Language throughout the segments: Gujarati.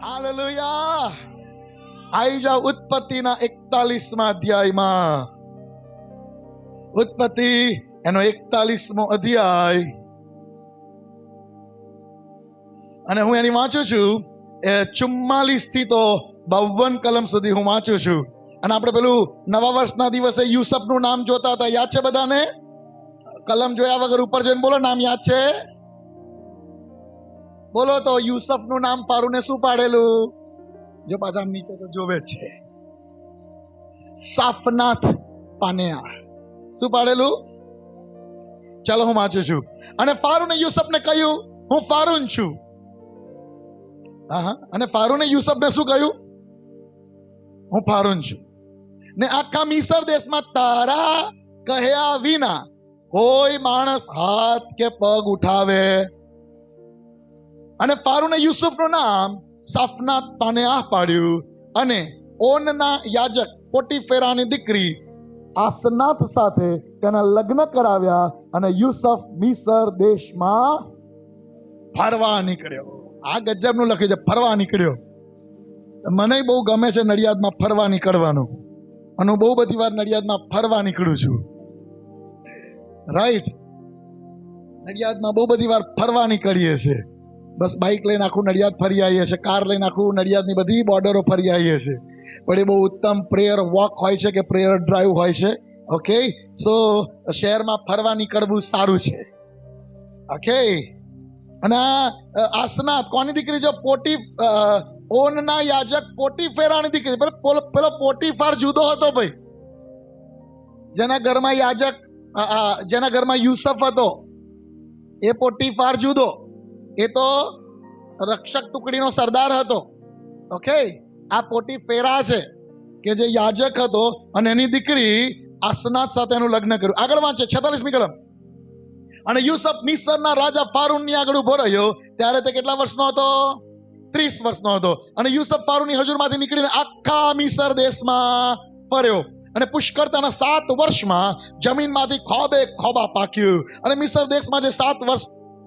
હાલેલુયા. આવી જાઓ ઉત્પત્તિના 41મા અધ્યાયમાં. ઉત્પત્તિ એનો 41મો અધ્યાય, અને હું એની વાંચું છું 44 થી તો 52 કલમ સુધી હું વાંચું છું. અને આપણે પેલું નવા વર્ષના દિવસે યુસફનું નામ જોતા હતા, યાદ છે બધાને? કલમ જોયા વગર ઉપર જઈને બોલો, નામ યાદ છે? બોલો તો. યુસફનું નામ ફારૂને શું પાડેલું? જો પાછા નીચે તો જોવે છે, સાફનાથ પાનેયા. શું પાડેલું? ચાલો હું વાંચું છું. અને ફારૂને યુસફને કહ્યું, હું ફારૂન છું. અને ફારૂને યુસફને શું કહ્યું? હું ફારૂન છું. ને આખા મિસર દેશમાં તારા કહ્યા વિના કોઈ માણસ હાથ કે પગ ઉઠાવે. અને ફારૂને યુસુફનું નામ સાફનાથ પાનેઆહ પાડ્યું. અને ઓનના યાજક પોટીફેરાની દીકરી આસનાથ સાથે તેના લગ્ન કરાવ્યા. અને યુસુફ મિસર દેશમાં ફરવા નીકળ્યો. આ ગજબનું લખ્યું છે, ફરવા નીકળ્યો. મને બહુ ગમે છે નડિયાદમાં ફરવા નીકળવાનું, અને હું બહુ બધી વાર નડિયાદમાં ફરવા નીકળું છું. રાઈટ? નડિયાદમાં બહુ બધી વાર ફરવા નીકળીએ છીએ. બસ બાઇક લઈને આખું નડિયાદ ફરી આવીએ છીએ, કાર લઈને આખું નડિયાદની બધી બોર્ડરો ફરી આવીએ છીએ. પણ એ બહુ ઉત્તમ પ્રેયર વોક હોય છે કે પ્રેયર ડ્રાઈવ હોય છે. ઓકે, સો શહેરમાં ફરવા નીકળવું સારું છે. ઓકે. અને આસનાથ કોની દીકરી છે? ઓનના યાજક પોટીફેરાની દીકરી. પેલો પોટીફાર જુદો હતો ભાઈ, જેના ઘરમાં યાજક, જેના ઘરમાં યુસફ હતો, એ પોટીફાર જુદો. એ તો રક્ષક ટુકડીનો સરદાર હતો. ઓકે, આ પોટીફેરા છે કે જે યાજક હતો, અને એની દીકરી આસનાથ સાથે એનું લગ્ન કર્યું. આગળ વાંચે 46મી કલમ. અને યુસફ મિસરના રાજા ફારૂનની આગળ ઉભો રહ્યો. ત્યારે તે કેટલા વર્ષનો હતો? 30 વર્ષનો હતો. અને યુસફ ફારૂનની હજુરમાંથી નીકળીને આખા મિસર દેશમાં ફર્યો. અને પુષ્કળતાના 7 વર્ષમાં જમીનમાંથી ખોબે ખોબા પાક્યું. અને મિસર દેશમાં જે 7 વર્ષ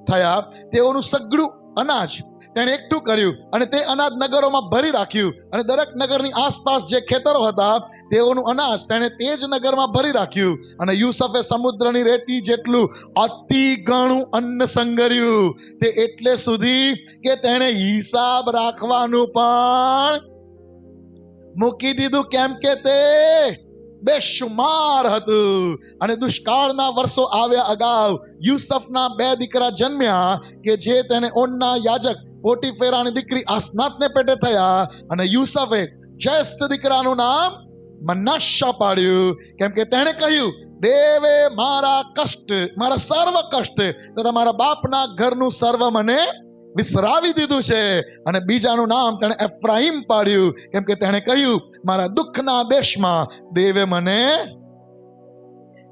થયા, તેઓનું સગળું અનાજ તેણે એકઠું કર્યું. અને તે અનાજ નગરોમાં ભરી રાખ્યું. અને દરેક નગરની આસપાસ જે ખેતરો હતા, તેઓનું અનાજ તેણે તે જ નગરમાં ભરી રાખ્યું. અને યુસફે સમુદ્રની રેતી જેટલું અતિ ઘણું અન્ન સંગર્યું, તે એટલે સુધી કે તેણે હિસાબ રાખવાનું પણ મૂકી દીધું, કેમ કે તે બેશુમાર હતું. અને દુષ્કાળના વર્ષો આવ્યા અગાઉ યુસફના 2 દીકરા જન્મ્યા, કે જે તેને ઓનના યાજક પોટીફેરાની દીકરી આસનાથને પેટે થયા. અને યુસફે જ્યેષ્ઠ દીકરાનું નામ મનાશા પાડ્યું, કેમ કે તેણે કહ્યું, દેવે મારા કષ્ટ, મારા સર્વ કષ્ટ તથા મારા બાપના ઘરનું સર્વ મને વિસરાવી દીધું છે. અને બીજાનું નામ તેણે એફ્રાઈમ પાડ્યું, કેમ કે તેણે કહ્યું, મારા દુઃખના દેશમાં દેવે મને.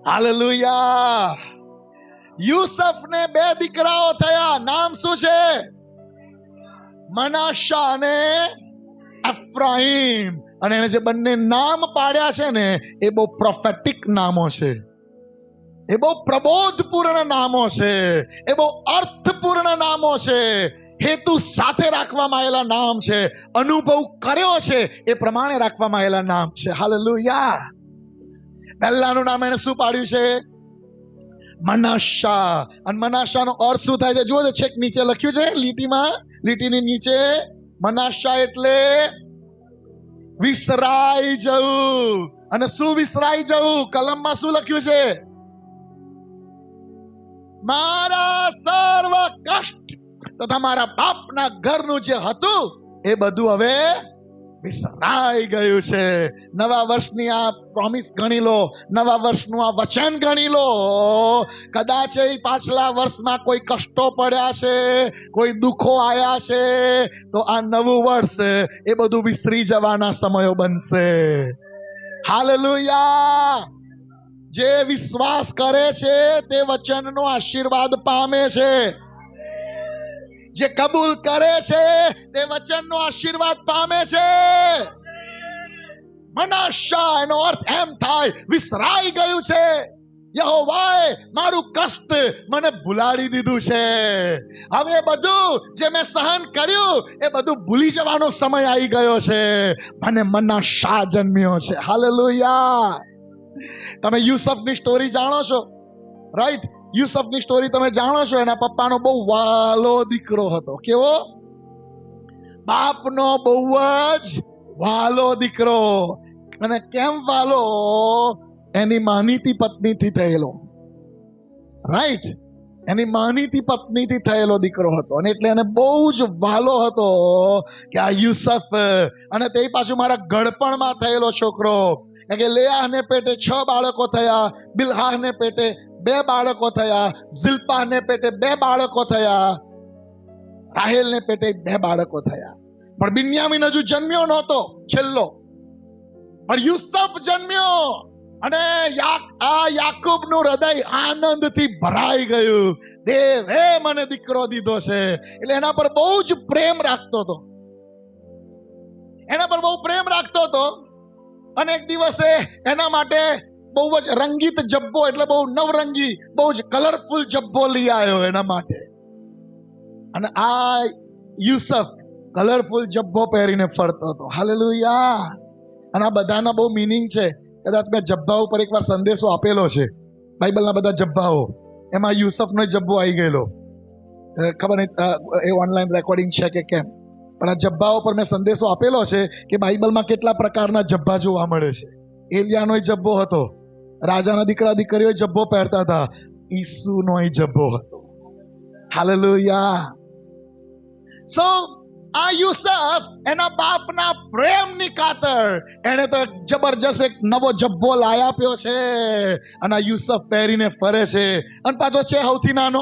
હાલેલુયા. યુસફને 2 દીકરાઓ થયા. નામ શું છે? મનાશા અને એફ્રાઈમ. અને એને જે બંને નામ પાડ્યા છે ને, એ બહુ પ્રોફેટિક નામો છે, એ બહુ પ્રબોધપૂર્ણ નામો છે, એ બહુ અર્થપૂર્ણ નામો છે, હેતુ સાથે રાખવામાં આવેલા નામ છે, અનુભવ કર્યો છે એ પ્રમાણે રાખવામાં આવેલા નામ છે. હાલેલુયા. પહેલાનું નામ એને શું પાડ્યું છે? મનાશા. અને મનાશાનો અર્થ શું થાય છે? જુઓ, છેક નીચે લખ્યું છે લીટીમાં, લીટીની નીચે. મનાશા એટલે વિસરાઈ જવું. અને શું વિસરાઈ જવું? કલમમાં શું લખ્યું છે? મારા સર્વ કષ્ટ તથા મારા બાપના ઘરનું જે હતું એ બધું હવે વિસરાઈ ગયું છે. નવા વર્ષની આ પ્રોમિસ ગણી લો, નવા વર્ષનું આ વચન ગણી લો. કદાચ એ પાછલા વર્ષમાં કોઈ કષ્ટો પડ્યા છે, કોઈ દુઃખો આયા છે, તો આ નવું વર્ષ એ બધું વિસરી જવાના સમયો બનશે. હાલેલુયા. જે વિશ્વાસ કરે છે તે વચનનો આશીર્વાદ પામે છે. જે કબૂલ કરે છે તે વચનનો આશીર્વાદ પામે છે. મનાશા એનો અર્થ એમ થાય, વિસરાઈ ગયું છે. યહોવાએ મારું કષ્ટ મને ભૂલાડી દીધું છે. હવે બધું જે મેં સહન કર્યું એ બધું ભૂલી જવાનો સમય આવી ગયો છે. મને મનના શાહ જન્મ્યો છે. હાલેલુયા. તમે યુસુફની સ્ટોરી જાણો છો, રાઈટ? યુસુફની સ્ટોરી તમે જાણો છો. એના પપ્પાનો બહુ વાલો દીકરો હતો. કેવો? બાપનો બહુ જ વાલો દીકરો. અને કેમ વાલો? એની માનીતી પત્નીથી થયેલો, રાઈટ? એની માનીતી પત્નીથી થયેલો દીકરો હતો, અને એટલે એને બહુ જ વાલો હતો કે આ યુસુફ. અને તે પાછું મારા ગળપણમાં થયેલો છોકરો. કે લેયાહને પેટે 6 બાળકો થયા, બિલ્હાને પેટે 2 બાળકો થયા, ઝિલ્પાને પેટે 2 બાળકો થયા, રાહેલને પેટે 2 બાળકો થયા. પણ બિન્યામીન હજુ જન્મ્યો નહોતો, છેલ્લો. પણ યુસુફ જન્મ્યો, અને આ યાકૂબનું હૃદય આનંદથી ભરાઈ ગયું. દેવે મને દીકરો દીધો છે. એટલે એના પર બહુ જ પ્રેમ રાખતો હતો. એના પર બહુ પ્રેમ રાખતો હતો. અને એક દિવસે એના માટે બહુ જ રંગીત જબ્બો, એટલે બહુ નવરંગી, બહુ જ કલરફુલ જબ્બો લઈ આવ્યો એના માટે. અને આ યુસુફ કલરફુલ જબ્બો પહેરીને ફરતો હતો. હાલેલુયા. અને આ બધાના બહુ મિનિંગ છે. કદાચ મેં જબ્બા ઉપર એકવાર સંદેશો આપેલો છે, બાઇબલના બધા જબ્બાઓ. એમાં યુસુફનો જબ્બો આવી ગયેલો. ખબર નહીં એ ઓનલાઈન રેકોર્ડિંગ છે કે કેમ, પણ આ જબ્બાઓ પર મેં સંદેશો આપેલો છે કે બાઇબલમાં કેટલા પ્રકારના જબ્બા જોવા મળે છે. એલિયાનો જબ્બો હતો, રાજાના દીકરા દીકરીઓ જબ્બો પહેરતા હતા. ઈસુનો જબ્બો હતો. હાલેલુયા. સો આ યુસુફ એના બાપના પ્રેમની ખાતર એને તો જબરજસ્ત એક નવો જબ્બો લાવી આપ્યો છે. અને આ યુસુફ પહેરીને ફરે છે. અને પાછો છે સૌથી નાનો,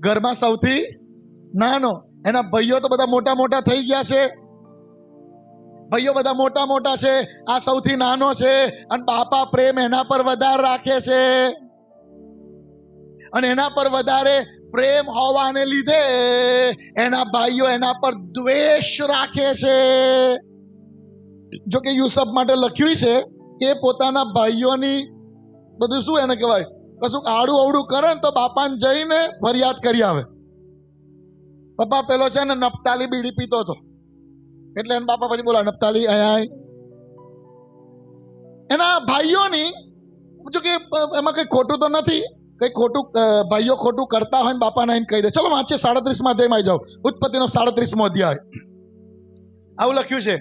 ઘરમાં સૌથી નાનો. એના ભાઈઓ તો બધા મોટા મોટા થઈ ગયા છે. ભાઈઓ બધા મોટા મોટા છે. આ સૌથી નાનો છે. અને બાપા પ્રેમ એના પર વધારે રાખે છે. અને એના પર વધારે પ્રેમ હોવાને લીધે એના ભાઈઓ એના પર દ્વેષ રાખે છે. જો કે યુસુફ માટે લખ્યું છે કે પોતાના ભાઈઓની બધું શું એને કહેવાય, કશું આડું અવડું કરે ને તો બાપાને જઈને ફરિયાદ કરી આવે. પપ્પા પેલો છે ને નપ્તાલી બીડી પીતો હતો, એટલે એના બાપા પછી બોલા, નપ્તાલી અહીંયા. એના ભાઈઓની, જો કે એમાં કઈ ખોટું તો નથી, કઈ ખોટું ભાઈઓ ખોટું કરતા હોય ને બાપાને આવીને કહી દે. ચલો વાંચીએ 37મા અધ્યાયમાં જાઓ. ઉત્પત્તિનો 37મો અધ્યાય. આવું લખ્યું છે.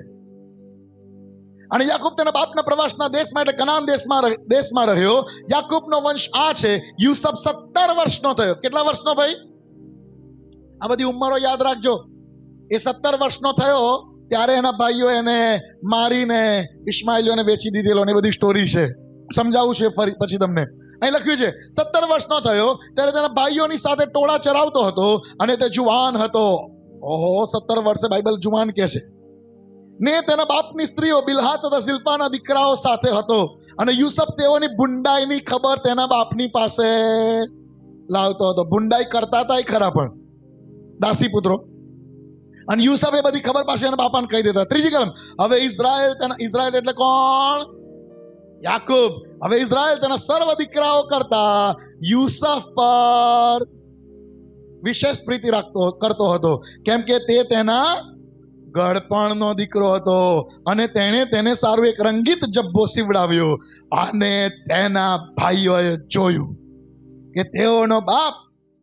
અને યાકૂબ તેના બાપના પ્રવાસના દેશમાં એટલે કનાન દેશમાં રહ્યો. યાકૂબનો વંશ આ છે. યુસુફ 17 વર્ષનો થયો. કેટલા વર્ષનો ભાઈ? આ બધી ઉંમરો યાદ રાખજો. એ 17 વર્ષનો થયો ત્યારે એના ભાઈઓ એને મારીને ઇસ્માઇલીઓને વેચી દીધેલો, ને બધી સ્ટોરી છે. સમજાવું છે ફરી પછી તમને. અહીં લખ્યું છે 17 વર્ષનો થયો ત્યારે તેના ભાઈઓની સાથે ટોળા ચરાવતો હતો, અને તે જુવાન હતો. ઓહો, 17 વર્ષે બાઇબલ જુવાન કે છે. ને તેના બાપની સ્ત્રીઓ બિલ્હા તથા ઝિલ્પાના દીકરાઓ સાથે હતો. અને યુસુફ તેઓની બુંડાઈની ખબર તેના બાપની પાસે લાવતો હતો. બુંડાઈ કરતા હતા ખરા, પણ દાસી પુત્રો. અને યુસુફ એ બધી ખબર પાછી એના બાપાને કહી દેતા. 3જી કલમ. હવે ઇઝરાયલ એટલે કોણ? યાકૂબ. હવે ઇઝરાયલ તેના સર્વ દીકરાઓ કરતા યુસુફ પર વિશેષ પ્રીતિ કરતો હતો, કેમ કે તે તેના ગળપણનો દીકરો હતો. અને તેણે તેને સારું એક રંગીત જબ્બો સીવડાવ્યો. અને તેના ભાઈઓએ જોયું કે તેઓનો બાપ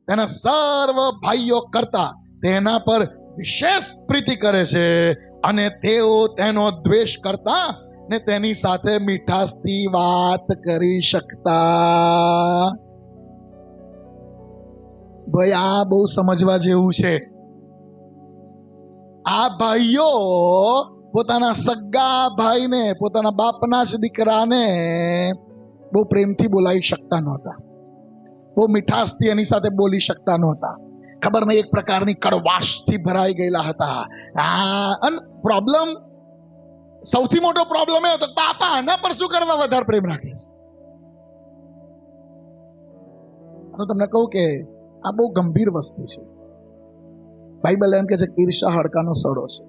તેના સર્વ ભાઈઓ કરતા તેના પર વિશેષ પ્રીતિ કરે છે, અને તેઓ તેનો દ્વેષ કરતા ને તેની સાથે મીઠાશથી વાત કરી શકતા. ભાઈ, આ બહુ સમજવા જેવું છે. આ ભાઈઓ પોતાના સગા ભાઈને, પોતાના બાપના જ દીકરાને બહુ પ્રેમથી બોલાવી શકતા નહોતા, બહુ મીઠાશથી એની સાથે બોલી શકતા નહોતા. ખબર નહીં, એક પ્રકારની કડવાશથી ભરાઈ ગયેલા હતા. અને પ્રોબ્લેમ, સૌથી મોટો પ્રોબ્લેમ એ હતો, બાપા આના પર શું કરવા વધારે પ્રેમ રાખે છે. હું તમને કહું કે આ બહુ ગંભીર વસ્તુ છે. બાઇબલ એમ કે છે કે ઈર્ષા હાડકાનો સડો છે.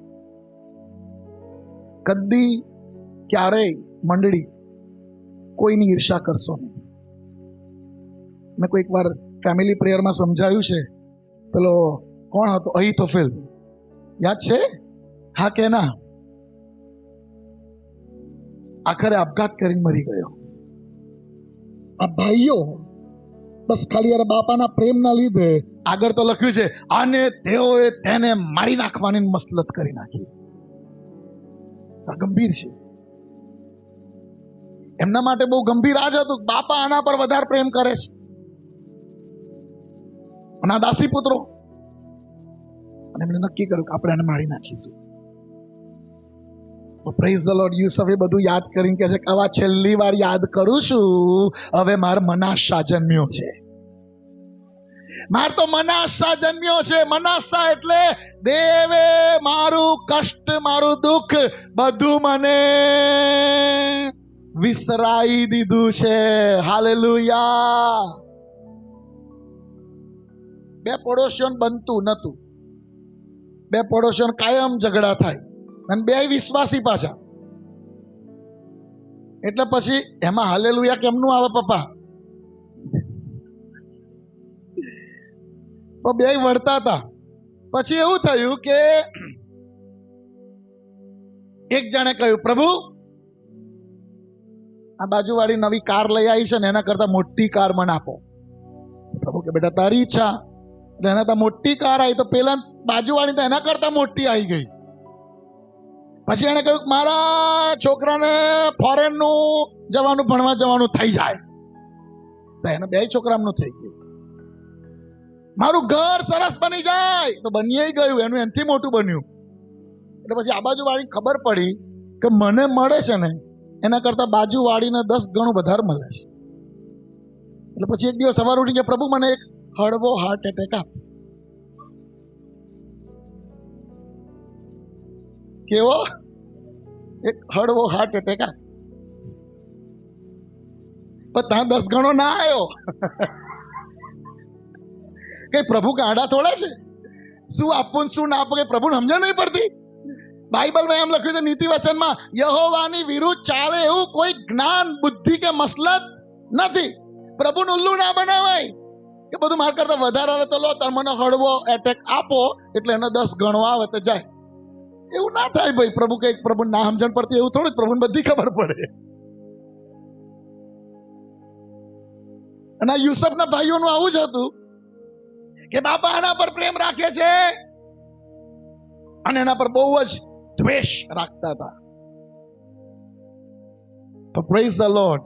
કદી ક્યારેય મંડળી કોઈની ઈર્ષા કરશો નહીં. મેં કોઈક વાર ફેમિલી પ્રેયરમાં સમજાવ્યું છે. પેલો કોણ હતો? અહીતોફેલ, યાદ છે? હા કે ના? આખરે આપઘાત કરીને મરી ગયો. આ ભાઈઓ બસ ખાલી યાર બાપાના પ્રેમના લીધે, આગળ તો લખ્યું છે અને તેઓએ તેને મારી નાખવાની મસલત કરી નાખી. આ ગંભીર છે. એમના માટે બહુ ગંભીર આજ હતું. બાપા આના પર વધારે પ્રેમ કરે છે અને આ દાસી પુત્રો, અને એમણે નક્કી કર્યું કે આપણે એને મારી નાખીશું. Praise the lord. યુસુફ એ બધું યાદ કરીને કહે છે કે આવા છેલ્લી વાર યાદ કરું છું, હવે માર મનાસા જન્મ્યો છે. માર તો મનાસા જન્મ્યો છે. મનાસા એટલે દેવે મારું કષ્ટ, મારું દુઃખ બધું મને વિસરાઈ દીધું છે. હાલેલુયા. બે પડોશીઓ બનતું નતું. બે પડોશીઓ કાયમ ઝઘડા થાય અને બે વિશ્વાસી પાછા. એટલે પછી એમાં હાલેલુયા કેમનું આવે પપ્પા? તો બે વળતા હતા. પછી એવું થયું કે એક જણે કહ્યું, પ્રભુ આ બાજુવાળી નવી કાર લઈ આવી છે ને એના કરતા મોટી કાર મને આપો. પ્રભુ કે બેટા તારી ઈચ્છા. એટલે એના તો મોટી કાર આવી, તો પેલા બાજુવાળી તો એના કરતા મોટી આવી ગઈ. પછી એને કહ્યું મારા છોકરાને ફોરેન નું જવાનું, ભણવા જવાનું થઈ જાય. તો એને બે છોકરાનું થઈ ગયું. મારું ઘર સરસ બની જાય, તો બની ગયું, એનું એનથી મોટું બન્યું. એટલે પછી આ બાજુવાળી ખબર પડી કે મને મળે છે ને એના કરતા બાજુવાળીને 10 ગણું વધારે મળે છે. એટલે પછી એક દિવસ સવાર ઉઠી ગયા, પ્રભુ મને એક હળવો હાર્ટ એટેક આપ. કેવો? એક હળવો હાર્ટ એટેક આપ. પણ ત્યાં 10 ગણો ના આવ્યો. કઈ પ્રભુ ગાડા થોડા છે? શું આપવું શું ના આપવું કઈ પ્રભુને સમજણ નહીં પડતી? બાઇબલમાં એમ લખ્યું છે નીતિ વચનમાં, યહોવાની વિરુદ્ધ ચાલે એવું કોઈ જ્ઞાન, બુદ્ધિ કે મસલત નથી. પ્રભુને ઉલ્લુ ના બનાવાય કે બધું માર કરતા વધારે આવે તો લો તાર મને હળવો એટેક આપો એટલે એને 10 ગણો આવે તો જાય. એવું ના થાય ભાઈ. પ્રભુ કઈક પ્રભુ ના સમજણ પડતી એવું થોડું, પ્રભુને બધી ખબર પડે. અને યુસુફના ભાઈઓનું આવું જ હતું કે બાપા આના પર પ્રેમ રાખે છે અને એના પર બહુ જ દ્વેષ રાખતા હતા. તો પ્રેઝ ધ લોર્ડ.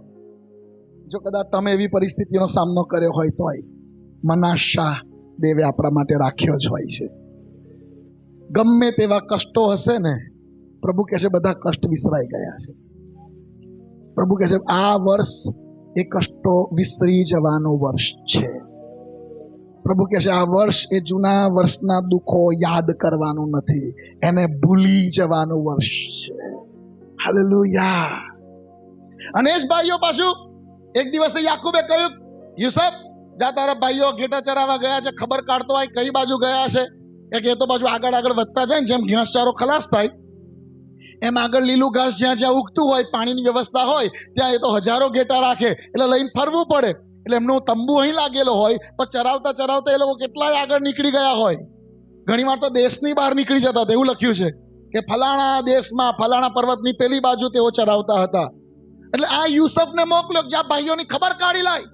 જો કદાચ તમે એવી પરિસ્થિતિનો સામનો કર્યો હોય તોય મનાસા દેવે આપણા માટે રાખ્યો જ હોય છે. ગમે તેવા કષ્ટો હશે ને, પ્રભુ કહે છે બધા કષ્ટ વિસરાઈ ગયા છે. પ્રભુ કહે છે આ વર્ષ એ કષ્ટો વિસરી જવાનું વર્ષ છે. પ્રભુ કહે છે આ વર્ષ એ જૂના વર્ષના દુઃખો યાદ કરવાનું નથી, એને ભૂલી જવાનું વર્ષ છે. હાલેલુયા. અને જ ભાઈઓ પાછું એક દિવસે યાકૂબે કહ્યું, યુસુફ જા તારા ભાઈઓ ઘેટા ચરાવવા ગયા છે, ખબર કાઢતો હોય કઈ બાજુ ગયા છે. એ તો બાજુ આગળ આગળ વધતા જાય ને, જેમ ઘાસચારો ખલાસ થાય એમ આગળ લીલું ઘાસ જ્યાં જ્યાં ઉગતું હોય, પાણીની વ્યવસ્થા હોય ત્યાં એ તો હજારો ઘેટા રાખે, એટલે લઈને ફરવું પડે. એટલે એમનો તંબુ અહીં લાગેલો હોય, પણ ચરાવતા ચરાવતા એ લોકો કેટલાય આગળ નીકળી ગયા હોય. ઘણી વાર તો દેશની બહાર નીકળી જતા હતા. એવું લખ્યું છે કે ફલાણા દેશમાં ફલાણા પર્વતની પેલી બાજુ તેઓ ચરાવતા હતા. એટલે આ યુસુફને મોકલ્યો જ્યાં ભાઈઓની ખબર કાઢી લાય.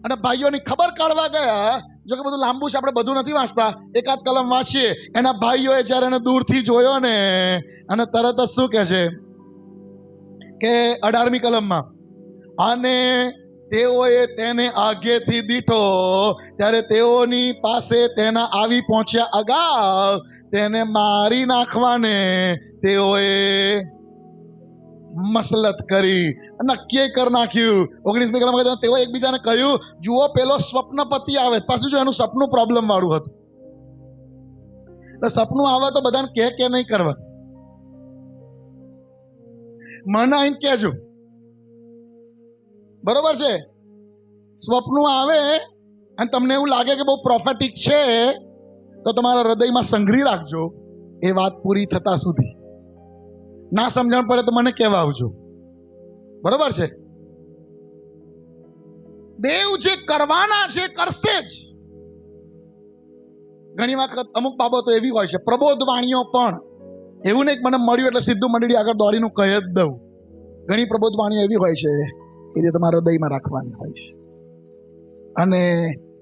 અને ભાઈઓની ખબર કાઢવા ગયા. જો કે બધું લાંબુ છે, આપણે બધું નથી વાંચતા, એકાદ કલમ વાંચીએ. એના ભાઈઓએ જ્યારે એને દૂરથી જોયો ને, અને તરત જ શું કહે છે કે 18મી કલમમાં, અને તેઓએ તેને આગેથી દીઠો ત્યારે તેઓની પાસે તેના આવી પહોંચ્યા અગાઉ તેને મારી નાખવાને તેઓએ મસલત કરી, નક્કી કરી નાખ્યું. 19મી કલમમાં તેઓ એકબીજાને કહ્યું, જુઓ પેલો સ્વપ્નપતિ આવે. પાછું જો એનું સપનું પ્રોબ્લેમ વાળું હતું. એટલે સપનું આવે તો બધાને કે નહીં કરવા, મને આઈને કહેજો. બરોબર છે? સ્વપ્નું આવે અને તમને એવું લાગે કે બહુ પ્રોફેટિક છે તો તમારા હૃદયમાં સંગ્રહી રાખજો એ વાત પૂરી થતા સુધી. ના સમજણ પડે તો મને કહેવા આવજો. બરોબર છે? દેવ જે કરવાના છે કરશે જ. ઘણી વખત અમુક બાબતો એવી હોય છે, પ્રબોધવાણીઓ પણ એવું નહીં કે મને મળ્યું એટલે સીધું મંડળી આગળ દોડીનું કહી જ દઉં. ઘણી પ્રબોધવાણીઓ એવી હોય છે કે જે તમારા હૃદયમાં રાખવાની હોય છે. અને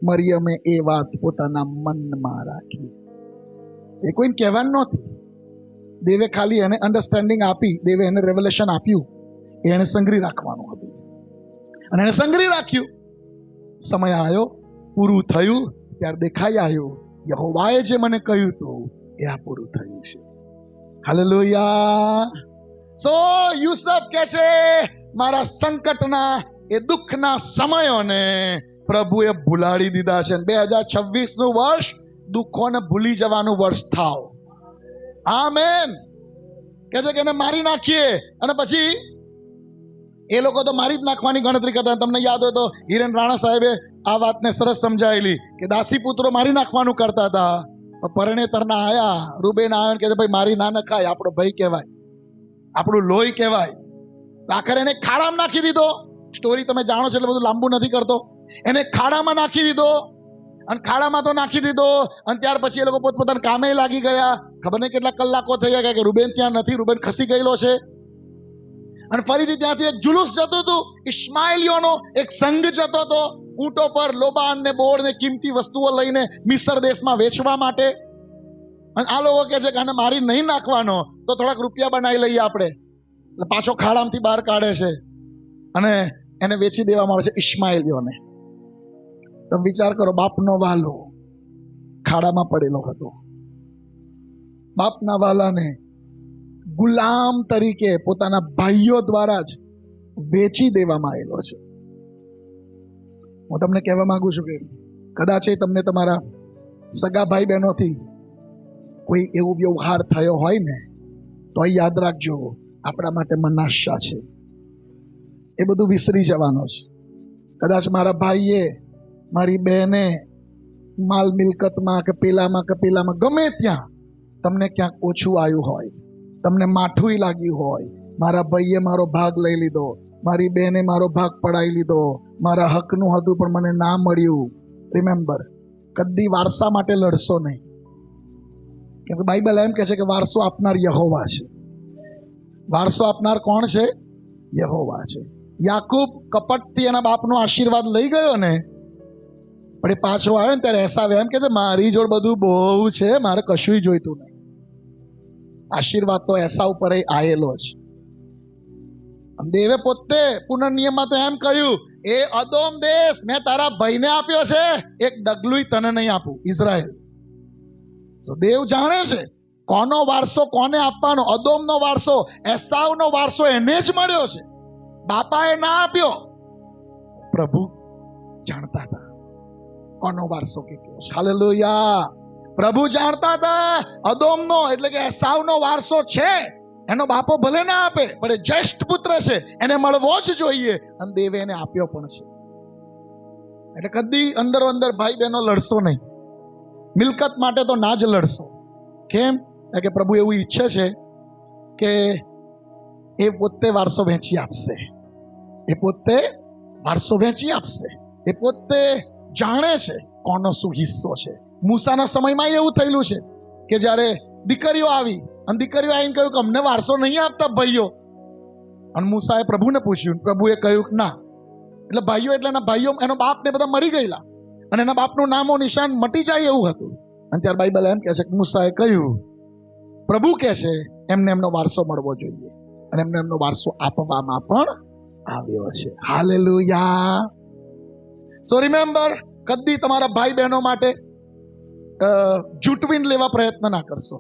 મરિયમે એ વાત પોતાના મનમાં રાખી. એ કોઈને કહેવાનું નહોતી. દેવે ખાલી એને અન્ડરસ્ટેન્ડિંગ આપી, દેવે એને રેવલેશન આપ્યું, એને સંગ્રહી રાખવાનું હતું અને એને સંગ્રહી રાખ્યું. સમય આવ્યો, પૂરું થયું, ત્યારે દેખાઈ આવ્યું યહોવાએ જે મને કહ્યું હતું એ આ પૂરું થયું છે. હાલેલુયા. સો યુસુફ કહે છે મારા સંકટના એ દુઃખના સમયોને પ્રભુએ ભૂલાડી દીધા છે. 2026 નું વર્ષ દુઃખોને ભૂલી જવાનું વર્ષ થાવ. આમેન. કહે છે કે એને મારી નાખીએ, અને પછી એ લોકો તો મારી જ નાખવાની ગણતરી કરતા. તમને યાદ હોય તો હિરેન રાણા સાહેબે આ વાતને સરસ સમજાયેલી કે દાસી પુત્રો મારી નાખવાનું કરતા હતા. પરણેતરના આયા, રૂબેન આવ્યો કે ભાઈ મારી ના નખાય, આપણો ભાઈ કહેવાય, આપણું લોહી કહેવાય. આખરે એને ખાડામાં નાખી દીધો. સ્ટોરી તમે જાણો છો એટલે બધું લાંબુ નથી કરતો. એને ખાડામાં નાખી દીધો, અને ખાડામાં તો નાખી દીધો, અને ત્યાર પછી એ લોકો પોતપોતાના કામે લાગી ગયા. ખબર નહીં કેટલા કલાકો થઈ ગયા કે રૂબેન ત્યાં નથી, રૂબેન ખસી ગયેલો છે. અને ફરીથી ત્યાંથી એક જુલુસ જતો હતું, ઇસ્માઇલીઓનો એક સંઘ જતો હતો ઊંટો પર લોબાન ને બોર ને કિંમતી વસ્તુઓ લઈને મિસર દેશમાં વેચવા માટે. અને આ લોકો કહે છે કે આને મારી નહીં નાખવાનો તો થોડાક રૂપિયા બનાવી લઈએ આપણે. એટલે પાછો ખાડામાંથી બહાર કાઢે છે અને એને વેચી દેવામાં આવે છે ઇસ્માઇલીઓને. તમે વિચાર કરો, બાપનો વાલો ખાડામાં પડેલો હતો. બાપના વાલાને ગુલામ તરીકે પોતાના ભાઈઓ દ્વારા જ વેચી દેવામાં આવેલો છે. હું તમને કહેવા માંગુ છું કે કદાચ એ તમને તમારા સગા ભાઈ બહેનોથી કોઈ એવો વ્યવહાર થયો હોય ને, તો યાદ રાખજો આપણા માટે મનાશા છે. એ બધું વિસરી જવાનો છે. કદાચ મારા ભાઈએ, મારી બહેને માલ મિલકતમાં કે પેલામાં ગમે ત્યાં તમને ક્યાંક ઓછું આવ્યું હોય, તમને માઠું લાગ્યું હોય, મારા ભાઈએ મારો ભાગ લઈ લીધો, મારી બહેને મારો ભાગ પડાવી લીધો, મારા હકનું હતું પણ મને ના મળ્યું. રિમેમ્બર, કદી વારસા માટે લડશો નહીં. કેમ કે બાઇબલ એમ કહે છે કે વારસો આપનાર યહોવા છે. વારસો આપનાર કોણ છે? યહોવા છે. યાકૂબ કપટથી એના બાપનો આશીર્વાદ લઈ ગયો ને, પણ એ પાછો આવ્યો ને ત્યારે એસાવે એમ કે છે મારી જોડ બધું બહુ છે, મારે કશું જોઈતું નહીં. આશીર્વાદ તો એસા ઉપર આવેલો જ. દેવે પોતે પુનર્નિયમમાં તો એમ કહ્યું, એ અદોમ દેશ મેં તારા ભાઈને આપ્યો છે, એક ડગલું તને નહીં આપું, ઇઝરાયલ. દેવ જાણે છે કોનો વારસો કોને આપવાનો. અદોમનો વારસો, એસાવનો વારસો એને જ મળ્યો છે, બાપાએ ના આપ્યો. પ્રભુ જાણતા હતા કોનો વારસો કેટલો છે. હાલેલુયા. પ્રભુ જાણતા હતા અદોમનો એટલે કે એસાવનો વારસો છે, એનો બાપો ભલે ના આપે પણ એ જ્યેષ્ઠ પુત્ર છે, એને મળવો જ જોઈએ, અને દેવે એને આપ્યો પણ છે. એટલે કદી અંદરો અંદર ભાઈ બહેનો લડશો નહીં. મિલકત માટે તો ના જ લડશો. કેમ? કે પ્રભુ એવું ઈચ્છે છે કે એ પોતે વારસો વહેંચી આપશે. એ પોતે વારસો વહેંચી આપશે. એ પોતે જાણે છે કોનો શું હિસ્સો છે. મૂસાના સમયમાં એવું થયેલું છે કે જ્યારે દીકરીઓ આવી અને દીકરીઓ આવીને કહ્યું કે અમને વારસો નહીં આપતા ભાઈઓ. અને મૂસાએ પ્રભુને પૂછ્યું, પ્રભુએ કહ્યું કે ના. એટલે ભાઈઓ એટલે એના ભાઈઓ, એનો બાપ ને બધા મરી ગયેલા અને એના બાપનું નામો નિશાન મટી જાય એવું હતું. અને ત્યારે બાઇબલ એમ કહે છે કે મૂસાએ કહ્યું, પ્રભુ કહે છે એમને એમનો વારસો મળવો જોઈએ, અને એમને એમનો વારસો આપવામાં પણ આવ્યો છે. હાલેલુયા. સો રિમેમ્બર, કદી તમારા ભાઈ બહેનો માટે જૂટવીને લેવા પ્રયત્ન ના કરશો.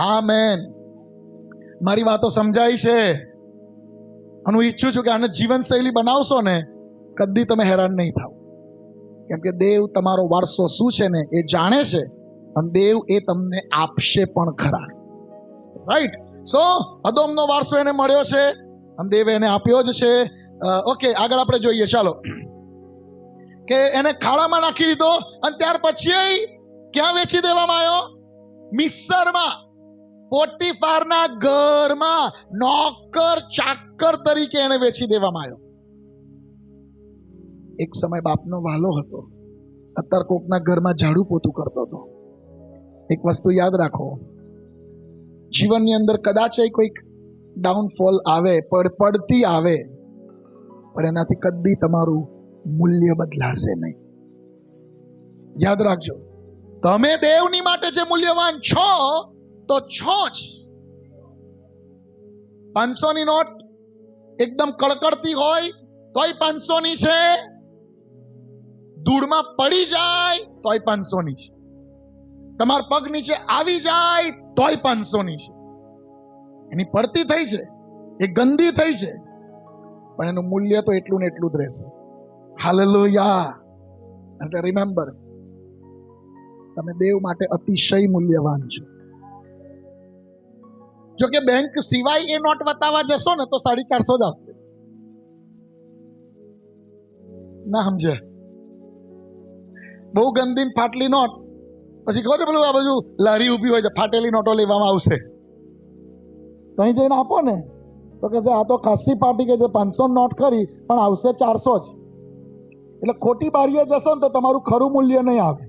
આમેન. મારી વાતો સમજાય છે? અને હું ઈચ્છું છું કે આને જીવનશૈલી બનાવશો ને, કદી તમે હેરાન નહીં થાવ. કેમ કે દેવ તમારો વારસો શું છે ને એ જાણે છે, અને દેવ એ તમને આપશે પણ ખરા. રાઈટ. સો અદોમનો વારસો એને મળ્યો છે અને દેવે એને આપ્યો જ છે. ઓકે, આગળ આપણે જોઈએ. ચાલો, કે એને ખાડામાં નાખી દીધો અને ત્યાર પછી ક્યાં વેચી દેવામાં આવ્યો? મિસરમાં, પોટીફારના ઘરમાં નોકર ચાકર તરીકે એને વેચી દેવામાં આવ્યો. એક સમય બાપનો વાલો હતો, અત્યારે કોકના ઘરમાં ઝાડુ પોતું કરતો હતો. એક વસ્તુ યાદ રાખો, જીવનની અંદર કદાચ કોઈક ડાઉનફોલ આવે, પડતી આવે, પણ એનાથી કદી તમારું મૂલ્ય બદલાશે નહીં. યાદ રાખજો, તમે દેવની માટે જે મૂલ્યવાન છો તો છો જ. 500 ની નોટ એકદમ કડકડતી હોય તોય 500 ની છે, ધૂળમાં પડી જાય તોય 500 ની છે, તમારા પગ નીચે આવી જાય તોય 500 ની છે. એની પડતી થઈ છે, એ ગંદી થઈ છે, પણ એનું મૂલ્ય તો એટલું ને એટલું જ રહેશે. હાલેલુયા. એટલે રિમેમ્બર, તમે દેવ માટે અતિશય મૂલ્યવાન છો. જો કે બેંક સિવાય એ નોટ બતાવવા જશો ને તો 450 જ આવશે. ના સમજે? બહુ ગંદી ફાટલી નોટ, પછી ખબર છે પેલું આ બાજુ લારી ઊભી હોય છે, ફાટેલી નોટો લેવામાં આવશે, કઈ જઈને આપો ને તો કે આ તો ખાસી પાર્ટી કે છે, 500 નોટ ખરી પણ આવશે 400 જ. એટલે ખોટી બારીએ જશો ને તો તમારું ખરું મૂલ્ય નહીં આવે.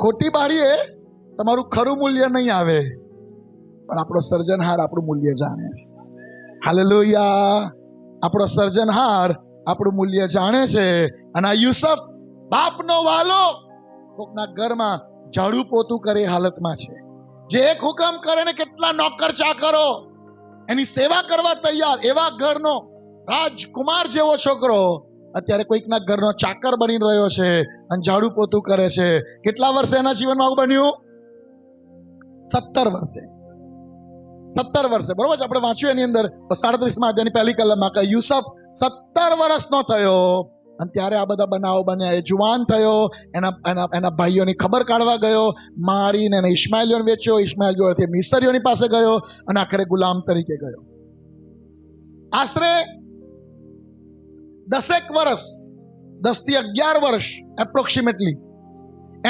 ખોટી બારીએ તમારું ખરું મૂલ્ય નહીં આવે, પણ આપણો સર્જનહાર આપણું મૂલ્ય જાણે છે. હાલેલુયા. આપણો સર્જનહાર આપણું મૂલ્ય જાણે છે. અને આ યુસુફ બાપનો વાલો કોકના ઘરમાં ઝાડુ પોતું કરે હાલતમાં છે, જે એક હુકમ કરે ને કેટલા નોકર ચાકરો એની સેવા કરવા તૈયાર, એવા ઘરનો રાજકુમાર જેવો છોકરો અત્યારે કોઈકના ઘરનો ચાકર બની રહ્યો છે અને ઝાડુ પોતું કરે છે. કેટલા વર્ષે એના જીવનમાં આવું બન્યું? 17 વર્ષે. 17 વર્ષે, બરોબર છે? આપણે વાંચ્યું એની અંદર 37મા અધ્યાયની પહેલી કલમમાં કે યુસુફ 17 વર્ષનો થયો અને ત્યારે આ બધા બનાવો બન્યા. એ જુવાન થયો, એના ભાઈઓની ખબર કાઢવા ગયો, મારીને એને ઇસ્માઇલીઓને વેચ્યો, ઇસ્માઇલ જોડેથી મિસરીઓની પાસે ગયો અને આખરે ગુલામ તરીકે ગયો. આશરે 10 વર્ષ, 10 થી 11 વર્ષ એપ્રોક્સિમેટલી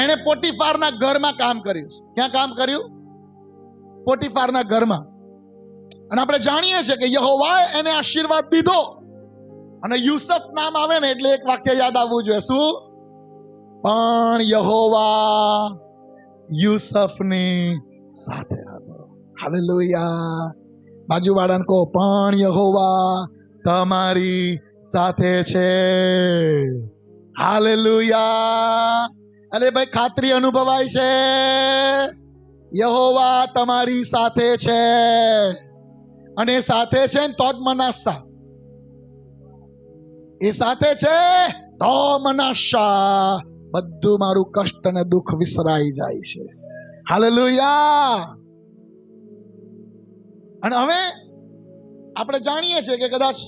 એને પોટીફારના ઘરમાં કામ કર્યું. ક્યાં કામ કર્યું? પોટીફારના ઘરમાં. અને આપણે જાણીએ છીએ કે યહોવાએ એને આશીર્વાદ દીધો. અને યુસુફ નામ આવે ને એટલે એક વાક્ય યાદ આવવું જોઈએ. શું? પણ યહોવા યુસુફની સાથે હતો. હાલેલુયા. બાજુવાળાને કહો, પણ યહોવા તમારી સાથે છે. હાલેલુયા. અરે ભાઈ, ખાતરી અનુભવાય છે, યહોવા તમારી સાથે છે. અને એ સાથે છે ને તો જ મનાશા, એ સાથે છે તો મનાશા, બધું મારું કષ્ટ અને દુઃખ વિસરાઈ જાય છે. હાલેલુયા. અને હવે આપણે જાણીએ છીએ કે કદાચ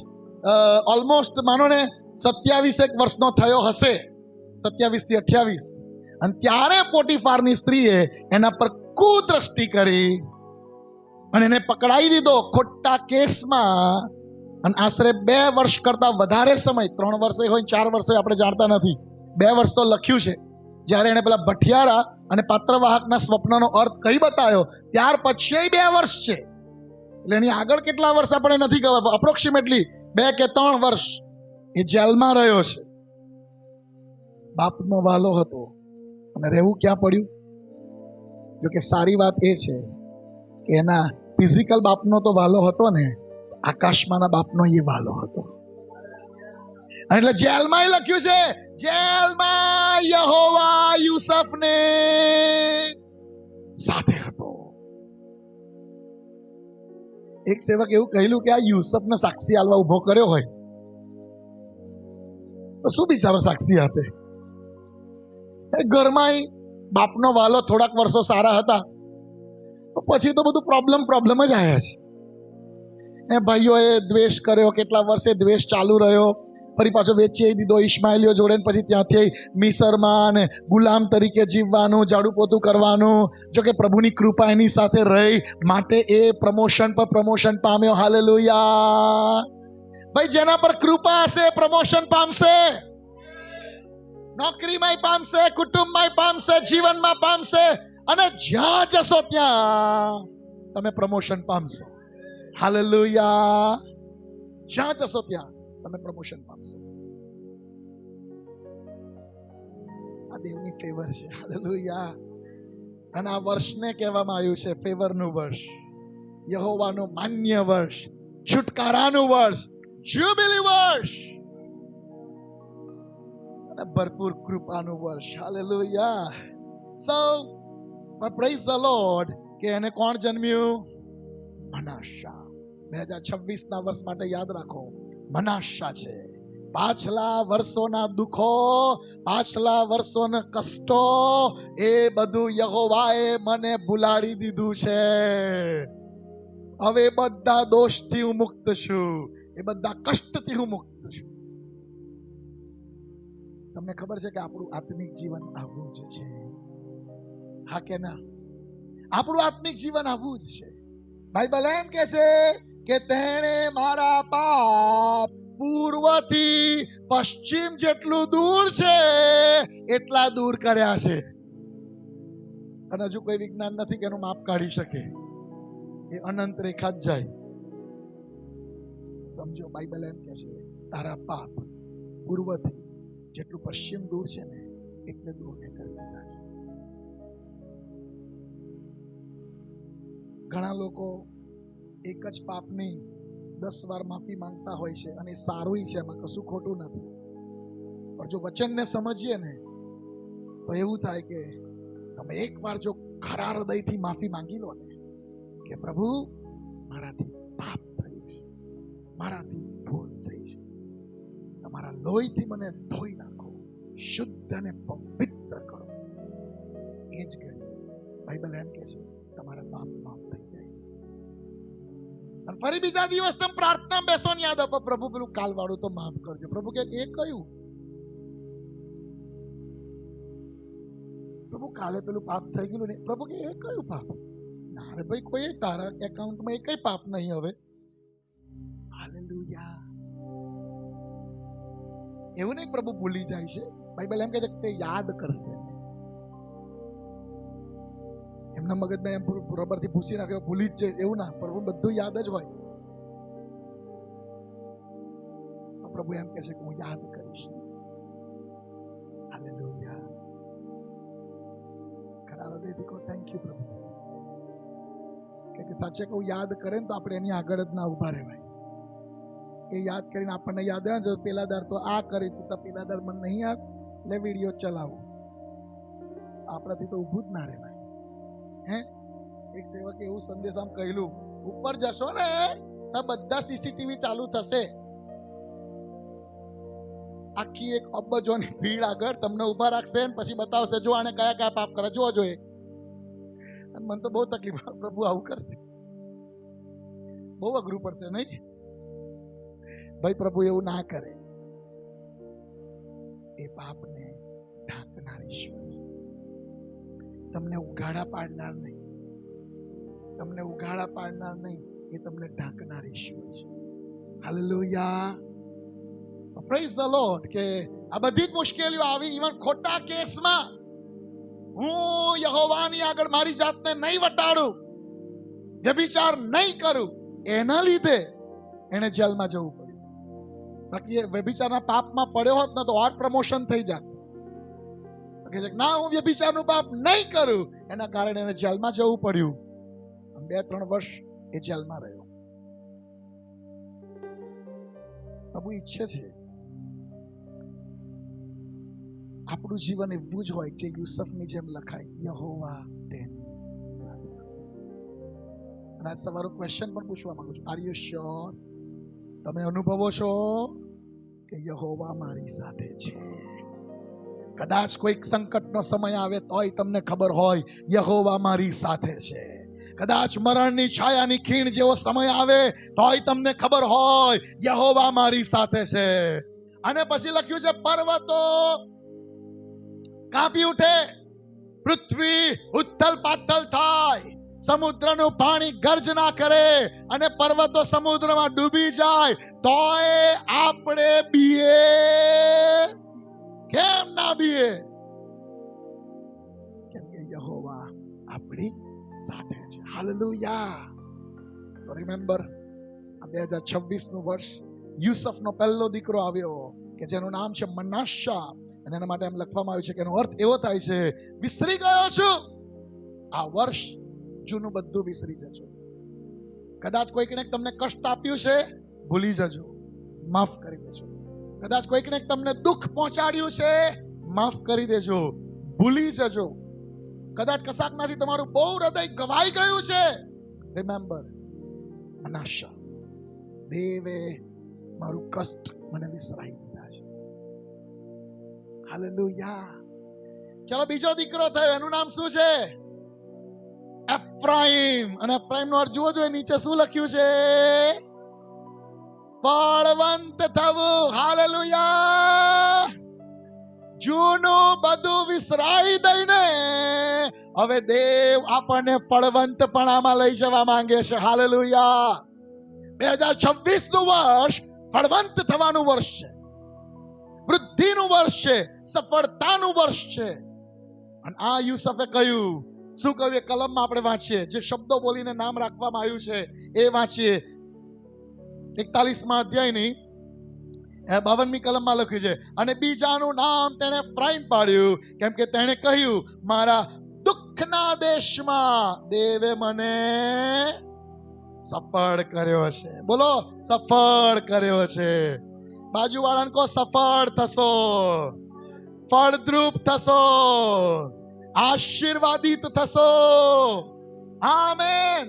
ઓલમોસ્ટ માનો ને 27 વર્ષનો થયો હશે, 27 થી 28, અને ત્યારે પોટીફારની સ્ત્રીએ એના પર કુદ્રષ્ટિ કરી અને એને પકડાઈ દીધો ખોટા કેસમાં. અને આશરે 2 વર્ષ કરતા વધારે સમય, 3 વર્ષે હોય 4 વર્ષે આપણે જાણતા નથી, 2 વર્ષ તો લખ્યું છે. જ્યારે એને પેલા ભઠિયારા અને પાત્રવાહકના સ્વપ્નનો અર્થ કહી બતાવ્યો ત્યાર પછી 2 વર્ષ છે. એટલે એની આગળ કેટલા વર્ષ આપણે નથી ખબર, અપ્રોક્સિમેટલી 2 કે 3 વર્ષ એ જેલમાં રહ્યો છે. બાપનો વાલો હતો અને રહેવું ક્યાં પડ્યું? જો કે સારી વાત એ છે કે એના ફિઝિકલ બાપનો તો વાલો હતો ને, આકાશમાંના બાપનો એ વાલો હતો. અને એટલે જેલમાં લખ્યું છે, જેલમાં યહોવા યુસુફને સાથે હતો. એક સેવક એવું કહેલું કે આ યુસુફને સાક્ષી આલવા ઉભો કર્યો હોય તો શું બિચારો સાક્ષી આપે? ઘરમાં બાપનો વાલો થોડાક વર્ષો સારા હતા, પછી તો બધું પ્રોબ્લેમ જ આવ્યા છે. એ ભાઈઓએ દ્વેષ કર્યો, કેટલા વર્ષે દ્વેષ ચાલુ રહ્યો, ફરી પાછો વેચી દીધો ઇસ્માઇલીઓ જોડે, પછી ત્યાંથી મિસરમાં ને ગુલામ તરીકે જીવવાનું, ઝાડુ પોતું કરવાનું. જો કે પ્રભુની કૃપા એની સાથે રહી માટે એ પ્રમોશન પર પ્રમોશન પામ્યો. હાલેલુયા. ભાઈ, જેના પર કૃપા હશે પ્રમોશન પામશે, નોકરીમાં પામશે, કુટુંબમાં પામશે, જીવનમાં પામશે, અને જ્યાં જશો ત્યાં તમે પ્રમોશન પામશો. હાલેલુયા. જ્યાં જશો ત્યાં તમે પ્રમોશન પામશો. આ દેવની ફેવર છે. હાલેલુયા. અને આ વર્ષને કહેવામાં આવ્યું છે ફેવરનું વર્ષ, યહોવાનું માન્ય વર્ષ, છુટકારાનું વર્ષ, જ્યુબિલી વર્ષ અને ભરપૂર કૃપાનું વર્ષ. Hallelujah. So praise the lord કે એને કોણ જન્મ્યું? મનાશા. 2026 ના વર્ષ માટે યાદ રાખો, મનાશા છે. પાછલા વર્ષોના દુઃખો, પાછલા વર્ષોના કષ્ટો, એ બધું યહોવાએ મને ભૂલાડી દીધું છે. હવે બધા દોષથી હું મુક્ત છું, એ બધા કષ્ટથી હું મુક્ત છું. તમને ખબર છે કે આપણું આત્મિક જીવન આવું જ છે? હા કે ના? આપણું આત્મિક જીવન આવું જ છે. બાઇબલ એમ કહે છે કે તેણે મારા પાપ પૂર્વથી પશ્ચિમ જેટલું દૂર છે એટલા દૂર કર્યા છે. અને હજુ કોઈ વિજ્ઞાન નથી કે એનું માપ કાઢી શકે. એ અનંત રેખા જ જાય. સમજો, બાઇબલ એમ કહે છે તારા પાપ પૂર્વથી જેટલું પશ્ચિમ દૂર છે ને એટલે દૂર ને કરી દીધા છે. ઘણા લોકો એક જ પાપની 10 વાર માફી માંગતા હોય છે અને સારું છે, એમાં કશું ખોટું નથી. પણ જો વચનને સમજીએ ને તો એવું થાય કે તમે એકવાર જો ખરા હૃદયથી માફી માંગી લો ને કે પ્રભુ મારાથી પાપ થયું છે, મારાથી ભૂલ થઈ છે, તમારા લોહીથી મને ધોઈ નાખો, શુદ્ધ અને પવિત્ર કરો. એ જ કરી બાઇબલ એમ કહે છે તમારા પાપ માફ થઈ જાય છે. અને ફરી બીજા દિવસ તમે પ્રાર્થના બેસો ને યાદ આપો, પ્રભુ પેલું કાલ વાળું તો માફ કરજો. પ્રભુ કે એ કયું? પ્રભુ કાલે પેલું પાપ થઈ ગયું ને. પ્રભુ કે એ કયું પાપ? ના રે ભાઈ, કોઈ તારા એકાઉન્ટમાં એ કઈ પાપ નહીં હવે. હાલેલુયા. એવું નહીં પ્રભુ ભૂલી જાય છે. બાઇબલ એમ કહે છે કે તે યાદ કરશે. એમના મગજમાં એમ બરાબરથી ભૂસી નાખ્યો, ભૂલી જ જાય એવું ના. પ્રભુ બધું યાદ જ હોય. પ્રભુ એમ કહે છે કે હું યાદ કરીશ. હાલેલુયા. ખરા હૃદયથી કહો થેન્ક યુ પ્રભુ. કે સાચે કહું, યાદ કરે ને તો આપણે એની આગળ જ ના ઉભા રહેવાય. એ યાદ કરીને આપણને યાદ આવે જો પેલા દર તો આ કરી તો પેલા દર મને નહીં યાદ, એટલે વિડીયો ચલાવો. આપણાથી તો ઊભું જ ના રહેવાય. હે, એક સેવકે એવું સંદેશ આમ કહેલું, ઉપર જશો ને તો બધા સીસીટીવી ચાલુ થશે. આખી એક અબજોની ભીડ આગળ તમને ઉભા રાખશે ને પછી બતાવશે જો આને કયા કયા પાપ કરે જોવો જોઈએ. અને મને તો બહુ તકલીફ, પ્રભુ આવું કરશે, બહુ અઘરું પડશે નહીં ભાઈ? પ્રભુ એવું ના કરે. એ પાપને ઢાંકનાર ઈશ્વર છે. તમને ઉઘાડા પાડનાર નહીં, તમને ઉઘાડા પાડનાર નહીં, એ તમને ઢાંકનાર ઈશ્વર છે. હાલેલુયા. Praise the lord. કે આ બધી જ મુશ્કેલીઓ આવી, ઇવન ખોટા કેસમાં હું યહોવાની આગળ મારી જાતને નહીં વટાડું, વ્યભિચાર નહીં કરું, એના લીધે એને જેલમાં જવું પડ્યું. બાકી વ્યભિચારના પાપમાં પડ્યો હોત ને તો ઓર પ્રમોશન થઈ જાય. ના, હું વ્યભિચારનું પાપ નહીં કરું, એના કારણે એને જેલમાં જવું પડ્યું. 2-3 વર્ષ એ જેલમાં રહ્યો. પ્રભુ ઈચ્છે છે આપણું જીવન એવું જ હોય જે યુસુફની જેમ લખાય, યહોવા તેની સાથે. અને આજ સવારે ક્વેશ્ચન પણ પૂછવા માંગુ છું, આર યુ શ્યોર? તમે અનુભવો છો કે યહોવા મારી સાથે છે? કદાચ કોઈક સંકટનો સમય આવે તોય તમને ખબર હોય યહોવા મારી સાથે છે. કદાચ મરણની છાયાની ખીણ જેવો સમય આવે તોય તમને ખબર હોય યહોવા મારી સાથે છે. અને પછી લખ્યું છે પર્વતો કાંપી ઉઠે, પૃથ્વી ઉથલ પાથલ થાય, સમુદ્રનું પાણી ગર્જના કરે અને પર્વતો સમુદ્રમાં ડૂબી જાય તોય આપણે બીએ કેમ ના બીએ? કેમ કે યહોવા આપણી સાથે છે. હાલેલુયા. સો રિમેમ્બર, આ 2026 નું વર્ષ યુસફનો પહેલો દીકરો આવ્યો કે જેનું નામ છે મનાશા, અને એના માટે એમ લખવામાં આવ્યું છે કે એનો અર્થ એવો થાય છે વિસરી ગયો છું. આ વર્ષ જૂનું બધું વિસરી જજો. કદાચ કોઈકને તમને કષ્ટ આપ્યું છે, ભૂલી જજો, માફ કરી દેજો. કદાચ કોઈકને તમને દુઃખ પહોંચાડ્યું છે, માફ કરી દેજો, ભૂલી જજો. કદાચ કશાકનાથી તમારું બહુ હૃદય ગવાઈ ગયું છે, રિમેમ્બર મનાશા, દેવે મારું કષ્ટ મને વિસરાઈ દીધા છે. હાલેલુયા. ચલો, બીજો દીકરો થયો, એનું નામ શું છે? એફ્રાઈમ. અને એફ્રાઈમ નો અર્થ જુઓ જોઈએ, નીચે શું લખ્યું છે? ફળવંત થવું. હાલેલુયા. જૂનું બધું વિસરાઈ દઈને હવે દેવ આપણને ફળવંતપણામાં લઈ જવા માંગે છે. હાલેલુયા. 2026 નું વર્ષ ફળવંત થવાનું વર્ષ છે, વૃદ્ધિનું વર્ષ છે, સફળતાનું વર્ષ છે. અને આ યુસુફે કહ્યું, શું કહ્યું એ કલમમાં આપણે વાંચીએ, જે શબ્દો બોલીને નામ રાખવામાં આવ્યું છે એ વાંચીએ. 41મા અધ્યાયની 52મી કલમમાં લખ્યું છે, અને બીજાનું નામ તેણે એફ્રાઈમ પાડ્યું, કેમ કે તેણે કહ્યું, મારા દુઃખના દેશમાં દેવે મને સફળ કર્યો છે. બોલો, સફળ કર્યો છે. બાજુવાળાને કહો, સફળ થશો, ફળદ્રુપ થશો, આશીર્વાદિત થશો. Amen.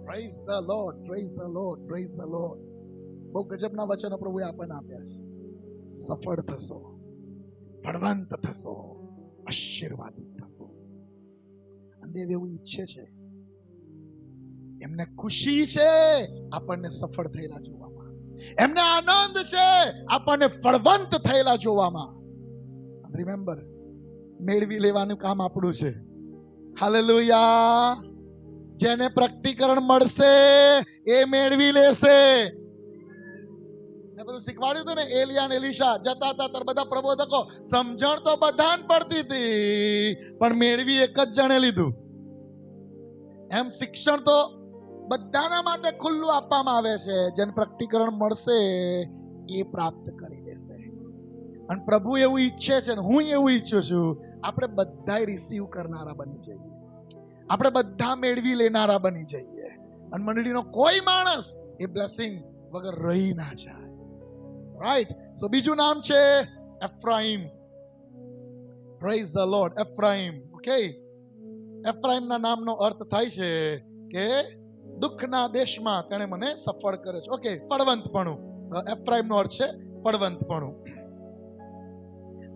Praise the lord, praise the lord, praise the lord. બહુ ગજબના વચનો પ્રભુએ આપણને આપ્યા છે. સફળ થશો, ફળવંત થશો, આશીર્વાદિત થશો. દેવ એવું ઈચ્છે છે, એમને ખુશી છે આપણને સફળ થયેલા જોવામાં, એમને આનંદ છે આપણને ફળવંત થયેલા જોવામાં. રિમેમ્બર, મેળવી લેવાનું કામ આપણું છે. હાલેલુયા. જેને પ્રકટીકરણ મળશે એ મેળવી લેશે. પેલું શીખવાડ્યું હતું ને, એલિયા અને એલીશા જતા હતા ત્યારે બધા પ્રબોધકો, સમજણ તો બધાને પડતી હતી પણ મેળવી એક જ જણે લીધું. એમ શિક્ષણ તો બધાના માટે ખુલ્લું આપવામાં આવે છે, જેને પ્રકટીકરણ મળશે એ પ્રાપ્ત કરી લેશે. અને પ્રભુ એવું ઈચ્છે છે, હું એવું ઈચ્છું છું, આપણે બધા રિસીવ કરનારા બની જઈએ, આપણે બધા મેળવી લેનારા બની જઈએ, અને મંડળીનો કોઈ માણસ એ બ્લેસિંગ વગર રહી ના જાય. રાઈટ. સો બીજું નામ છે Ephraim. Praise the lord. Ephraim. Okay. Ephraim ના નામનો અર્થ થાય છે કે દુઃખના દેશમાં તેણે મને સફળ કર્યો છે. ઓકે, ફળવંતપણું. એફ્રાઈમ નો અર્થ છે ફળવંતપણું.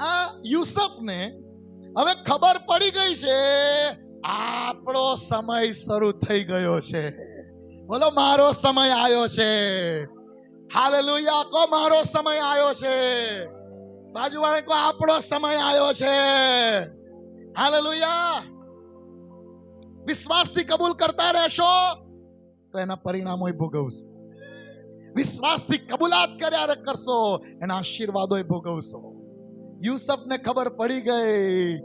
આ યુસુફને હવે ખબર પડી ગઈ છે, આપણો સમય શરૂ થઈ ગયો છે. બોલો, મારો સમય આવ્યો છે. હાલેલુયા. કો, મારો સમય આવ્યો છે. બાજુવાળા કો, આપણો સમય આવ્યો છે. હાલેલુયા. વિશ્વાસથી કબૂલ કરતા રહેશો તો એના પરિણામો ભોગવશો. વિશ્વાસથી કબૂલાત કર્યા કરશો એના આશીર્વાદો ભોગવશો. યુસુફને ખબર પડી ગઈ,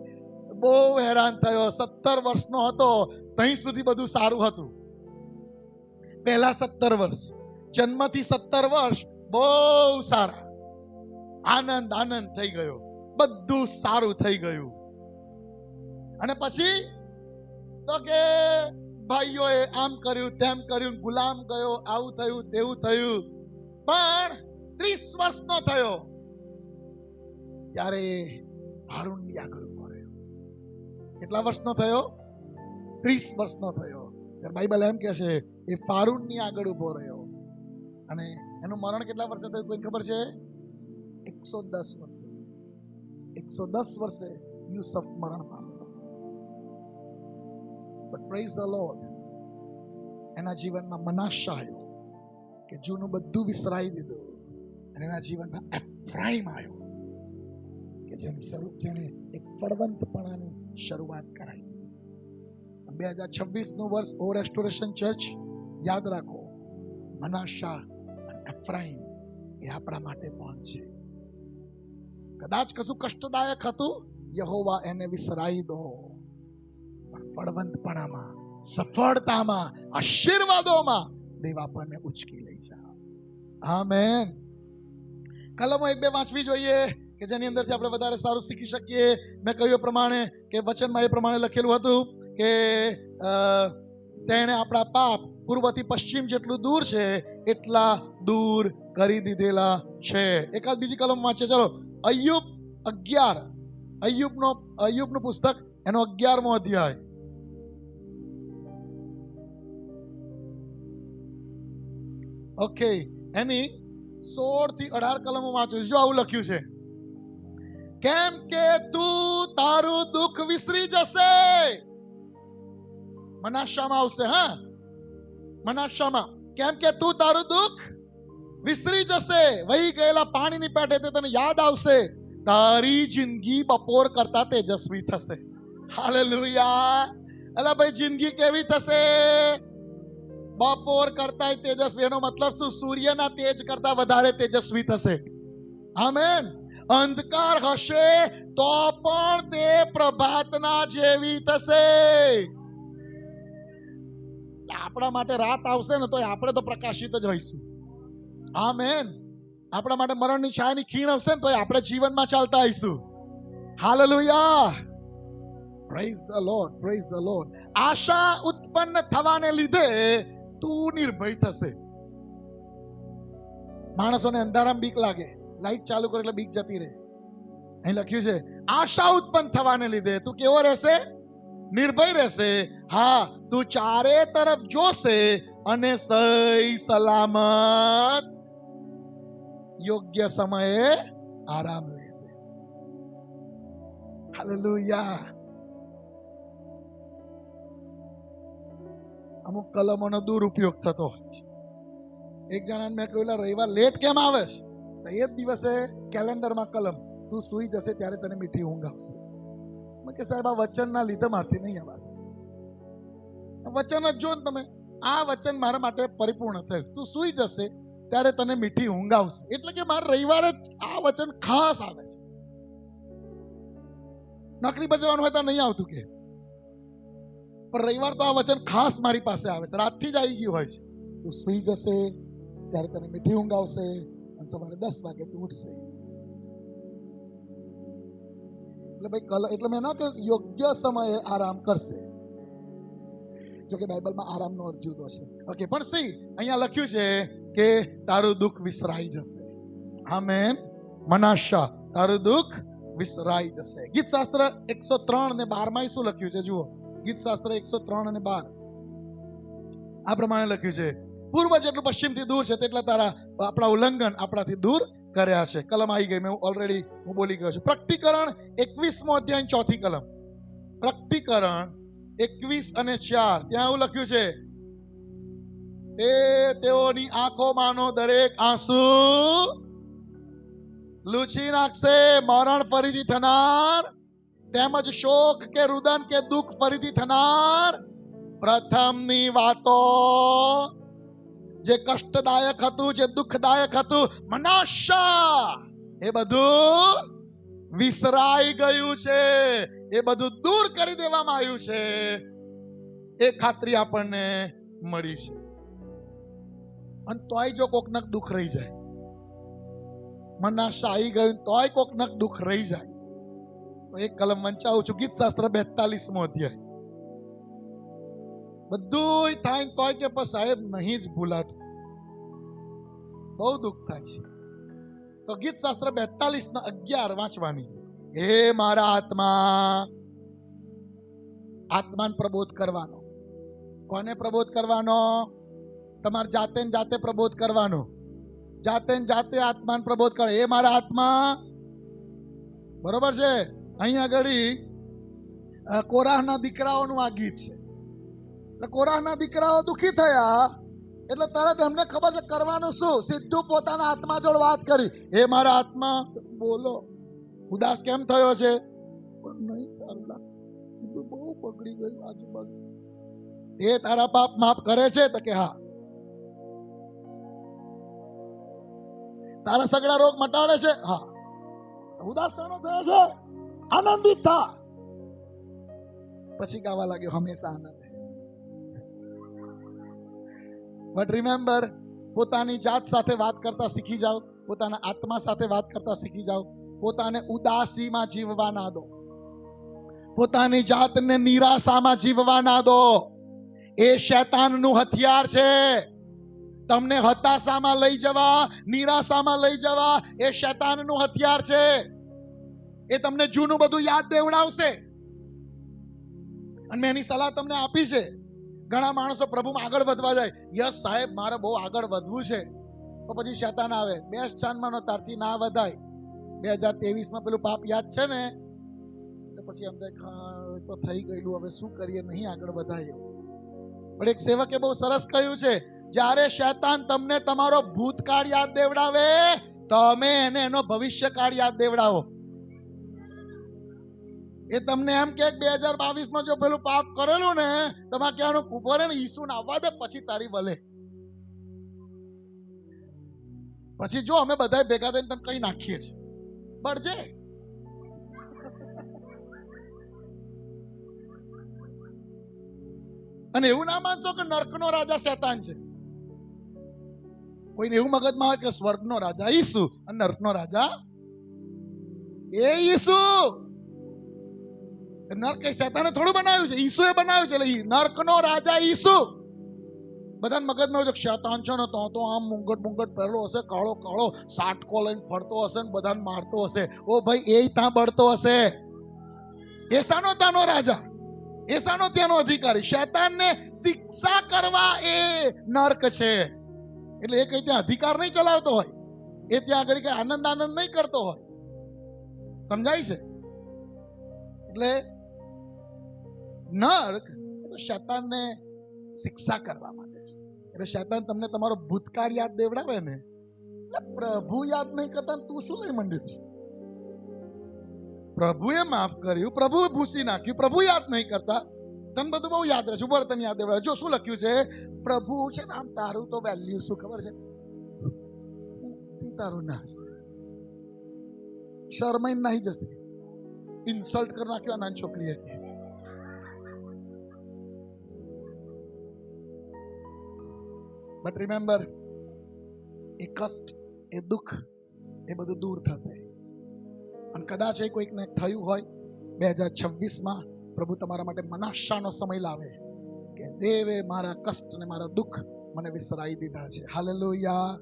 બહુ હેરાન થયો. 17 વર્ષનો હતો ત્યાં સુધી બધું સારું હતું. પહેલા 17 વર્ષ, જન્મથી 17 વર્ષ બહુ સારા, આનંદ આનંદ થઈ ગયો, બધું સારું થઈ ગયું. અને પછી તો કે ભાઈઓએ આમ કર્યું, તેમ કર્યું, ગુલામ ગયો, આવું થયું, તેવું થયું. પણ 30 વર્ષનો થયો ત્યારે હારૂનની આગળ ઉભો રહ્યો. કેટલા વર્ષનો થયો? 30 વર્ષનો થયો. બાઇબલ એમ કહે છે એ ફારૂનની આગળ ઉભો રહ્યો. અને એનું મરણ કેટલા વર્ષે થયું કોઈને ખબર છે? 110 વર્ષે. 110 વર્ષે યુસુફ મરણ પામ્યો. But praise the Lord, એના જીવનમાં મનાશા આવ્યો કે જૂનું બધું વિસરાઈ દીધું, અને એના જીવનમાં એફ્રાઈમ આવ્યો કે જેને એક ફળવંતપણાની શરૂઆત કરાઈ. 2026 નું વર્ષ ઓ રેસ્ટોરેશન ચર્ચ, યાદ રાખો, મનાશા અને એફ્રાઈમ એ આપણા માટે પણ છે. કદાચ કશું કષ્ટદાયક હતું, યહોવા એને વિસરાઈ દો. ફળવંતપણામાં, સફળતામાં, આશીર્વાદોમાં દેવ આપણને ઉચકી લઈ જાય. આમેન. કલમો એક બે વાંચવી જોઈએ કે જેની અંદરથી આપણે વધારે સારું શીખી શકીએ. મેં કહ્યું પ્રમાણે કે વચનમાં એ પ્રમાણે લખેલું હતું કે તેણે આપણા પાપ પૂર્વથી પશ્ચિમ જેટલું દૂર છે એટલા દૂર કરી દીધેલા છે. એકાદ બીજી કલમ વાંચે. ચલો, અય્યુબ 11, અય્યુબનું પુસ્તક એનો 11મો અધ્યાય. ઓકે, એની 16 થી 18 કલમો વાંચો. જો આવું લખ્યું છે, કેમ કે તું તારું દુઃખ વિસરી જશે. મનાશામાં આવશે. હા, મનાશામાં. કેમ કે તું તારું દુઃખ વિસરી જશે, વહી ગયેલા પાણીની પેટે તે તને યાદ આવશે. તારી જિંદગી બપોર કરતા તેજસ્વી થશે. હાલેલુયા. અલા ભાઈ, જિંદગી કેવી થશે? બપોર કરતા તેજસ્વી. એનો મતલબ શું? સૂર્યના તેજ કરતા વધારે તેજસ્વી થશે. આમેન. અંધકાર હશે તો પણ તે પ્રભાતના જેવી થશે. આપણા માટે રાત આવશે ને તો આપણે તો પ્રકાશિત જ હોઈશું. આમેન. આપણા માટે મરણની છાયાની ખીણ આવશે ને તો આપણે જીવનમાં ચાલતા આવીશું. Hallelujah. Praise the lord, praise the lord. આશા ઉત્પન્ન થવાને લીધે તું નિર્ભય થશે. માણસોને અંધારામાં બીક લાગે, લાઈટ ચાલુ કરે એટલે બીક જતી રહે. અહીં લખ્યું છે, આશા ઉત્પન્ન થવાને લીધે તું કેવો રહેશે? નિર્ભય રહેશે. હા, તું ચારે તરફ જોશે અને સહી સલામત યોગ્ય સમયે આરામ લેશે. હાલેલુયા. અમુક કલમોનો દુરુપયોગ થતો હોય છે. એક જણાને મેં કહ્યું, રવિવાર લેટ કેમ આવે છે? તો એ જ દિવસે કેલેન્ડરમાં કલમ, તું સૂઈ જશે ત્યારે તને મીઠી ઊંઘ આવશે. મેં કે સાહેબ, આ વચનના લીધે મારથી નહીં આવવાનું. વચન જ જો ને તમે, આ વચન મારા માટે પરિપૂર્ણ થયું. તું સૂઈ જશે ત્યારે તને મીઠી ઊંઘ આવશે. એટલે કે મારે રવિવારે જ આ વચન ખાસ આવે છે. નોકરી પર જવાનું હોય તો નહીં આવતું કે, પણ રવિવાર તો આ વચન ખાસ મારી પાસે આવે છે. રાતથી જ આવી ગયું હોય છે. તું સૂઈ જશે ત્યારે તને મીઠી ઊંઘ આવશે અને સવારે 10 વાગે તું ઉઠશે. એટલે ભાઈ એટલે મેં ના કહ્યું યોગ્ય સમયે આરામ કરશે. જોકે બાઇબલમાં આરામનો અર્થ જુદો છે. ઓકે, પણ સી અહીંયા લખ્યું છે કે તારું દુઃખ વિસરાઈ જશે. આમેન. મનાશા, તારું દુઃખ વિસરાઈ જશે. ગીત શાસ્ત્ર 103 અને 12 માં શું લખ્યું છે? જુઓ, ગીત શાસ્ત્ર 103 અને 12 આ પ્રમાણે લખ્યું છે, પૂર્વ જેટલું પશ્ચિમથી દૂર છે તેટલા તારા આપણા ઉલ્લંઘન આપણાથી દૂર કર્યા છે. કલમ આવી ગઈ, મેં ઓલરેડી બોલી ગયો છું. પ્રકટીકરણ 21મો અધ્યાય 4થી કલમ. પ્રકટીકરણ 21 અને 4, ત્યાં એવું લખ્યું છે, એ તેઓની આંખોમાંનો દરેક આંસુ લૂછી નાખશે. મરણ ફરીથી થનાર, તેમજ શોક કે રુદન કે દુઃખ ફરીથી થનાર. પ્રથમની વાતો જે કષ્ટદાયક હતું, જે દુઃખદાયક હતું, મનાશા, એ બધું વિસરાઈ ગયું છે. એ બધું દૂર કરી દેવામાં આવ્યું છે. એ ખાતરી આપણને મળી છે. અને તોય જો કોકનક દુઃખ રહી જાય, મનાશા આવી ગયું તોય કોકનક દુઃખ રહી જાય, તો એક કલમ વંચાવું છું. ગીત શાસ્ત્ર 42મો અધ્યાય. બધું થાય તોય કે પણ સાહેબ નહીં જ ભૂલાતું, બહુ દુઃખ થાય છે. તો ગીત શાસ્ત્ર 42:11 વાંચવાની. હે મારા આત્મા, આત્માને પ્રબોધ કરવાનો. કોને પ્રબોધ કરવાનો? તમારે જાતે ને જાતે પ્રબોધ કરવાનો. જાતે ને જાતે આત્માને પ્રબોધ કરે. એ મારા આત્મા, બરોબર છે. અહીંયા આગળ કોરાહના દીકરાઓનું આ ગીત છે. એટલે કોરાહના દીકરાઓ દુઃખી થયા એટલે તરત એમને ખબર છે કરવાનું શું. સીધું પોતાના આત્મા જોડે વાત કરી, એ મારા આત્મા બોલો, ઉદાસ કેમ થયો છે? નહીં સારું લાગતું, બહુ બગડી ગયું આજુબાજુ. એ તારા પાપ માફ કરે છે? તો કે હા. તારા સગડા રોગ મટાડે છે? હા. ઉદાસ શાનો થયો છે? આનંદિત થા. પછી ગાવા લાગ્યો, હંમેશા આનંદ. બટ રિમેમ્બર, પોતાની જાત સાથે વાત કરતા શીખી જાઓ, પોતાના આત્મા સાથે વાત કરતા શીખી જાઓ. પોતાને ઉદાસીમાં જીવવા ના દો, પોતાની જાતને નિરાશામાં જીવવા ના દો. એ શૈતાનનું હથિયાર છે. તમને હતાશામાં લઈ જવા, નિરાશામાં લઈ જવા એ શૈતાનનું હથિયાર છે. એ તમને જૂનું બધું યાદ દેવડાવશે. અને મેં એની સલાહ તમને આપી છે. ઘણા માણસો પ્રભુમાં આગળ વધવા જાય, યસ સાહેબ મારે બહુ આગળ વધવું છે, તો પછી શૈતાન આવે, બેસ્ટ ચાંદમાં તારથી ના વધાય. 2023 પેલું પાપ યાદ છે ને, તો પછી એમ થાય તો થઈ ગયેલું, હવે શું કરીએ, નહીં આગળ વધાય. પણ એક સેવકે બહુ સરસ કહ્યું છે, જ્યારે શૈતાન તમને તમારો ભૂતકાળ યાદ દેવડાવે, તમે એને એનો ભવિષ્યકાળ યાદ દેવડાવો. એ તમને એમ કે 2022 જો પેલું પાપ કરેલું ને, તમારે કહેવાનું કુબરે ને ઈસુ ને આવવા દે, પછી તારી ભલે. પછી જો અમે બધા ભેગા થઈને તને કઈ નાખીએ છીએ, બળજે. અને એવું ના માનશો કે નર્કનો રાજા શૈતાન છે. કોઈને એવું મગજમાં હોય કે સ્વર્ગનો રાજા ઈસુ અને નર્કનો રાજા એ ઈસુ. નર્ક એ શૈતાને થોડું બનાવ્યું છે, ઈસુએ બનાવ્યું છે. એટલે નર્કનો રાજા ઈસુ. બધાને મગજમાં હોય છે શૈતાન છે ને, તો આમ મુંગટ પહેરલો હશે, કાળો કાળો સાટકો લઈને ફરતો હશે ને બધાને મારતો હશે. ઓ ભાઈ એ ત્યાં બળતો હશે. એ સાનો તાનો રાજા, એ સાનો ત્યાંનો અધિકારી. શૈતાનને શિક્ષા કરવા એ નર્ક છે. એટલે એ કઈ ત્યાં અધિકાર નહીં ચલાવતો હોય, એ ત્યાં આગળ કઈ આનંદ નહીં કરતો હોય. સમજાય છે? એટલે નર્ક તો શૈતાનને શિક્ષા કરવા માટે છે. એટલે શૈતાન તમને તમારો ભૂતકાળ યાદ દેવડાવે ને, એટલે પ્રભુ યાદ નહીં કરતા તું શું લઈ મંડીશ? પ્રભુએ માફ કર્યું, પ્રભુએ ભૂસી નાખ્યું, પ્રભુ યાદ નહીં કરતા. તને બધું બહુ યાદ રહેશે. ઉપર તને યાદ દેવડાવે. જો શું લખ્યું છે, પ્રભુ છે ને આમ તારું તો વેલ્યુ શું ખબર છે? તારું નાશ શરમાઈ નહીં જશે. ઇન્સલ્ટ કરી નાખ્યો નાની છોકરીએ. બટ રિમેમ્બર, એ કષ્ટ, એ દુઃખ, એ બધું દૂર થશે. અને કદાચ એ કોઈકને થયું હોય 2026માં પ્રભુ તમારા માટે મનાશાનો સમય લાવે કે દેવે મારા કષ્ટ અને મારા દુઃખ મને વિસરાઈ દીધા છે. હાલેલુયા.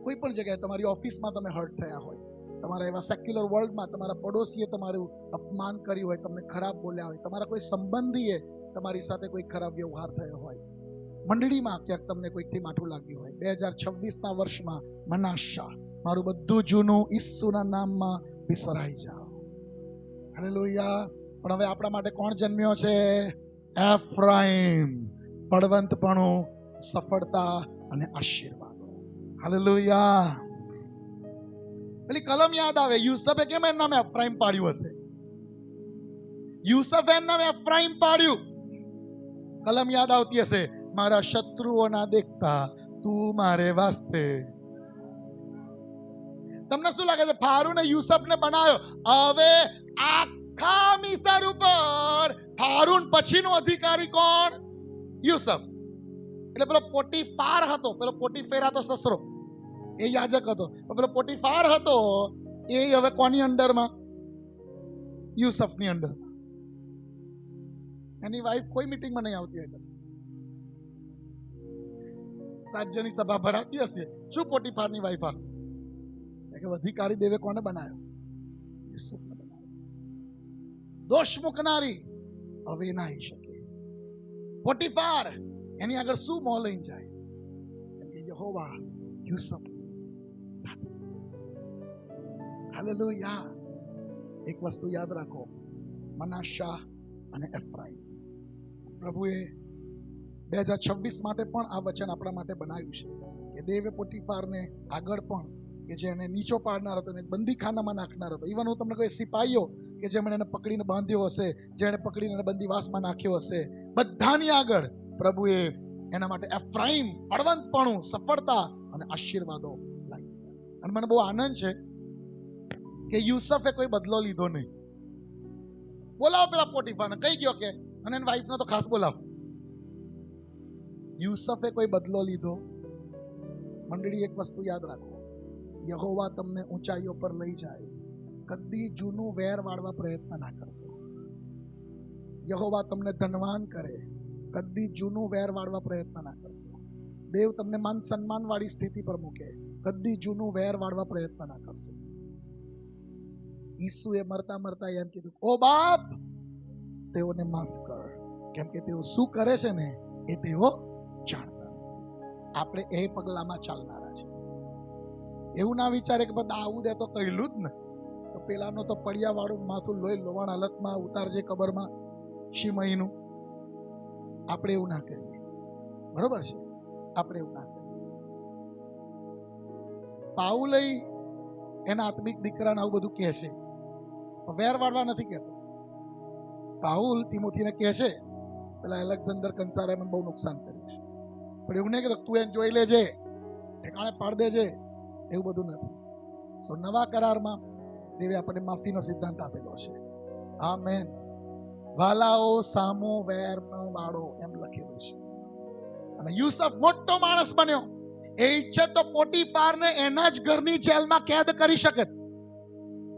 કોઈ પણ જગ્યાએ તમારી ઓફિસમાં તમે હર્ટ થયા હોય, તમારા એવા સેક્યુલર વર્લ્ડમાં તમારા પડોશીએ તમારું અપમાન કર્યું હોય, તમને ખરાબ બોલ્યા હોય, તમારા કોઈ સંબંધીએ તમારી સાથે કોઈ ખરાબ વ્યવહાર થયો હોય, મંડળીમાં ક્યાંક તમને કોઈકથી માઠું લાગ્યું હોય, 2026ના વર્ષમાં મનાશા, મારું બધું જૂનું ઈસુના નામમાં વિસરાઈ જાઓ. હાલેલુયા. પણ હવે આપણા માટે કોણ જન્મ્યો છે? એફ્રાઈમ. બળવંતપણું, સફળતા અને આશીર્વાદ. હાલેલુયા. પેલી કલમ યાદ આવે, યુસુફે કેમ એનું નામ એફ્રાઈમ પાડ્યું હશે? યુસુફે એનું નામ એફ્રાઈમ પાડ્યું. કલમ યાદ આવતી હશે, મારા શત્રુઓ ના દેખતા તું મારે વાસ્તે. તમને શું લાગે છે? ફારૂને યુસુફને બનાવ્યો. હવે આખા મિસર ઉપર ફારૂન પછીનો અધિકારી કોણ? યુસુફ. એટલે પેલો પોટીફાર હતો, પેલો પોટીફેરા તો સસરો, એ યાજક હતો. પેલો પોટીફાર હતો એ હવે કોની અંડરમાં? યુસુફની અંડરમાં. એની વાઈફ કોઈ મીટિંગમાં નહીં આવતી હોય. રાજ્યની સભા ભરાતી હશે, શું પોટીફારની વાઈફ આ કે અધિકારી દેવે કોને બનાવ્યો? યુસુફને બનાવ્યો. દોષ મૂકનારી હવે નાહી શકે. પોટીફાર એની આગળ શું મોં લઈને જાય? કેમ કે યહોવા યુસુફ સાથે. હાલેલુયા. એક વસ્તુ યાદ રાખો, મનાશા અને એફ્રાઈમ. પ્રભુએ 2026 માટે પણ આ વચન આપણા માટે બનાવ્યું છે કે દેવે પોટીફારને આગળ પણ, કે જે એને નીચો પાડનાર હતો, એને બંદીખાનામાં નાખનાર હતો. ઇવન હું તમને કહું, સિપાહીઓ કે જેમણે એને પકડીને બાંધ્યો હશે, જેણે પકડીને એને બંદીવાસમાં નાખ્યો હશે, બધાની આગળ પ્રભુએ એના માટે એફ્રાઈમ, બળવંતપણું, સફળતા અને આશીર્વાદો લાવી. અને મને બહુ આનંદ છે કે યુસુફે કોઈ બદલો લીધો નહીં. બોલાવો પેલા પોટીફારને, કઈ ગયો કે, અને એની વાઈફને તો ખાસ બોલાવો. યુસુફે કોઈ બદલો લીધો મંડળી, એક વસ્તુ યાદ રાખો, યહોવા તમને ઊંચાઈઓ પર લઈ જાય, કદી જૂનું વેર વાળવા પ્રયત્ન ના કરશો. યહોવા તમને ધનવાન કરે, કદી જૂનું વેર વાળવા પ્રયત્ન ના કરશો. દેવ તમને માન સન્માન વાળી સ્થિતિ પર મૂકે, કદી જૂનું વેર વાળવા પ્રયત્ન ના કરશો. ઈસુએ મરતા મરતા એમ કીધું, ઓ બાપ, તેઓને માફ કર, કેમ કે તેઓ શું કરે છે ને એ તેઓ જાણતા. આપણે એ પગલામાં ચાલનારા છે. એવું ના વિચારે કે બધા આવું દે તો કહેલું જ ને, તો પેલાનો તો પડિયા વાળું માથું લોહી લોવાણ હાલતમાં ઉતારજે કબરમાં શી મહિનું. આપણે એવું ના કરીએ, બરોબર છે? આપણે એવું ના કરીએ. પાઉલે એના આત્મિક દીકરાને આવું બધું કહે છે, વેર વાળવા નથી કહેતો. પાઉલ તિમોથીને કહે છે, પેલા એલેક્ઝાન્ડર કંસારે મને બહુ નુકસાન કર્યું છે, પણ એવું નહીં કે તું એને જોઈ લેજે, ઠેકાણે પાડ દેજે, એવું બધું નથી. સો નવા કરારમાં દેવે આપણને માફીનો સિદ્ધાંત આપેલો છે. આમેન. વાલાઓ સામો વેર ન વાળો, એમ લખેલું છે. અને યુસુફ મોટો માણસ બન્યો. એ ઈચ્છે તો પોટીફારને એના જ ઘરની જેલમાં કેદ કરી શકે.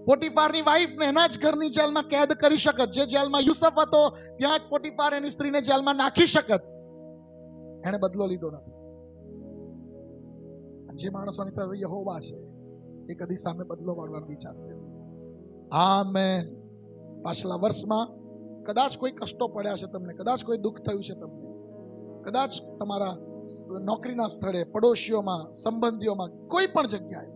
પોટીફારની વાઈફને એના જ ઘરની જેલમાં કેદ કરી શકે. જે જેલમાં યુસુફ હતો ત્યાં જ પોટીફાર એની સ્ત્રીને જેલમાં નાખી શકે. એને બદલો લીધો નથી. જે માણસોની પાસે યહોવા છે એ કદી સામે બદલો વાળવાનો વિચારશે. આમેન. પાછલા વર્ષમાં કદાચ કોઈ કષ્ટો પડ્યા છે તમને, કદાચ કોઈ દુઃખ થયું છે તમને, કદાચ તમારા નોકરીના સ્થળે, પડોશીઓમાં, સંબંધીઓમાં, કોઈ પણ જગ્યાએ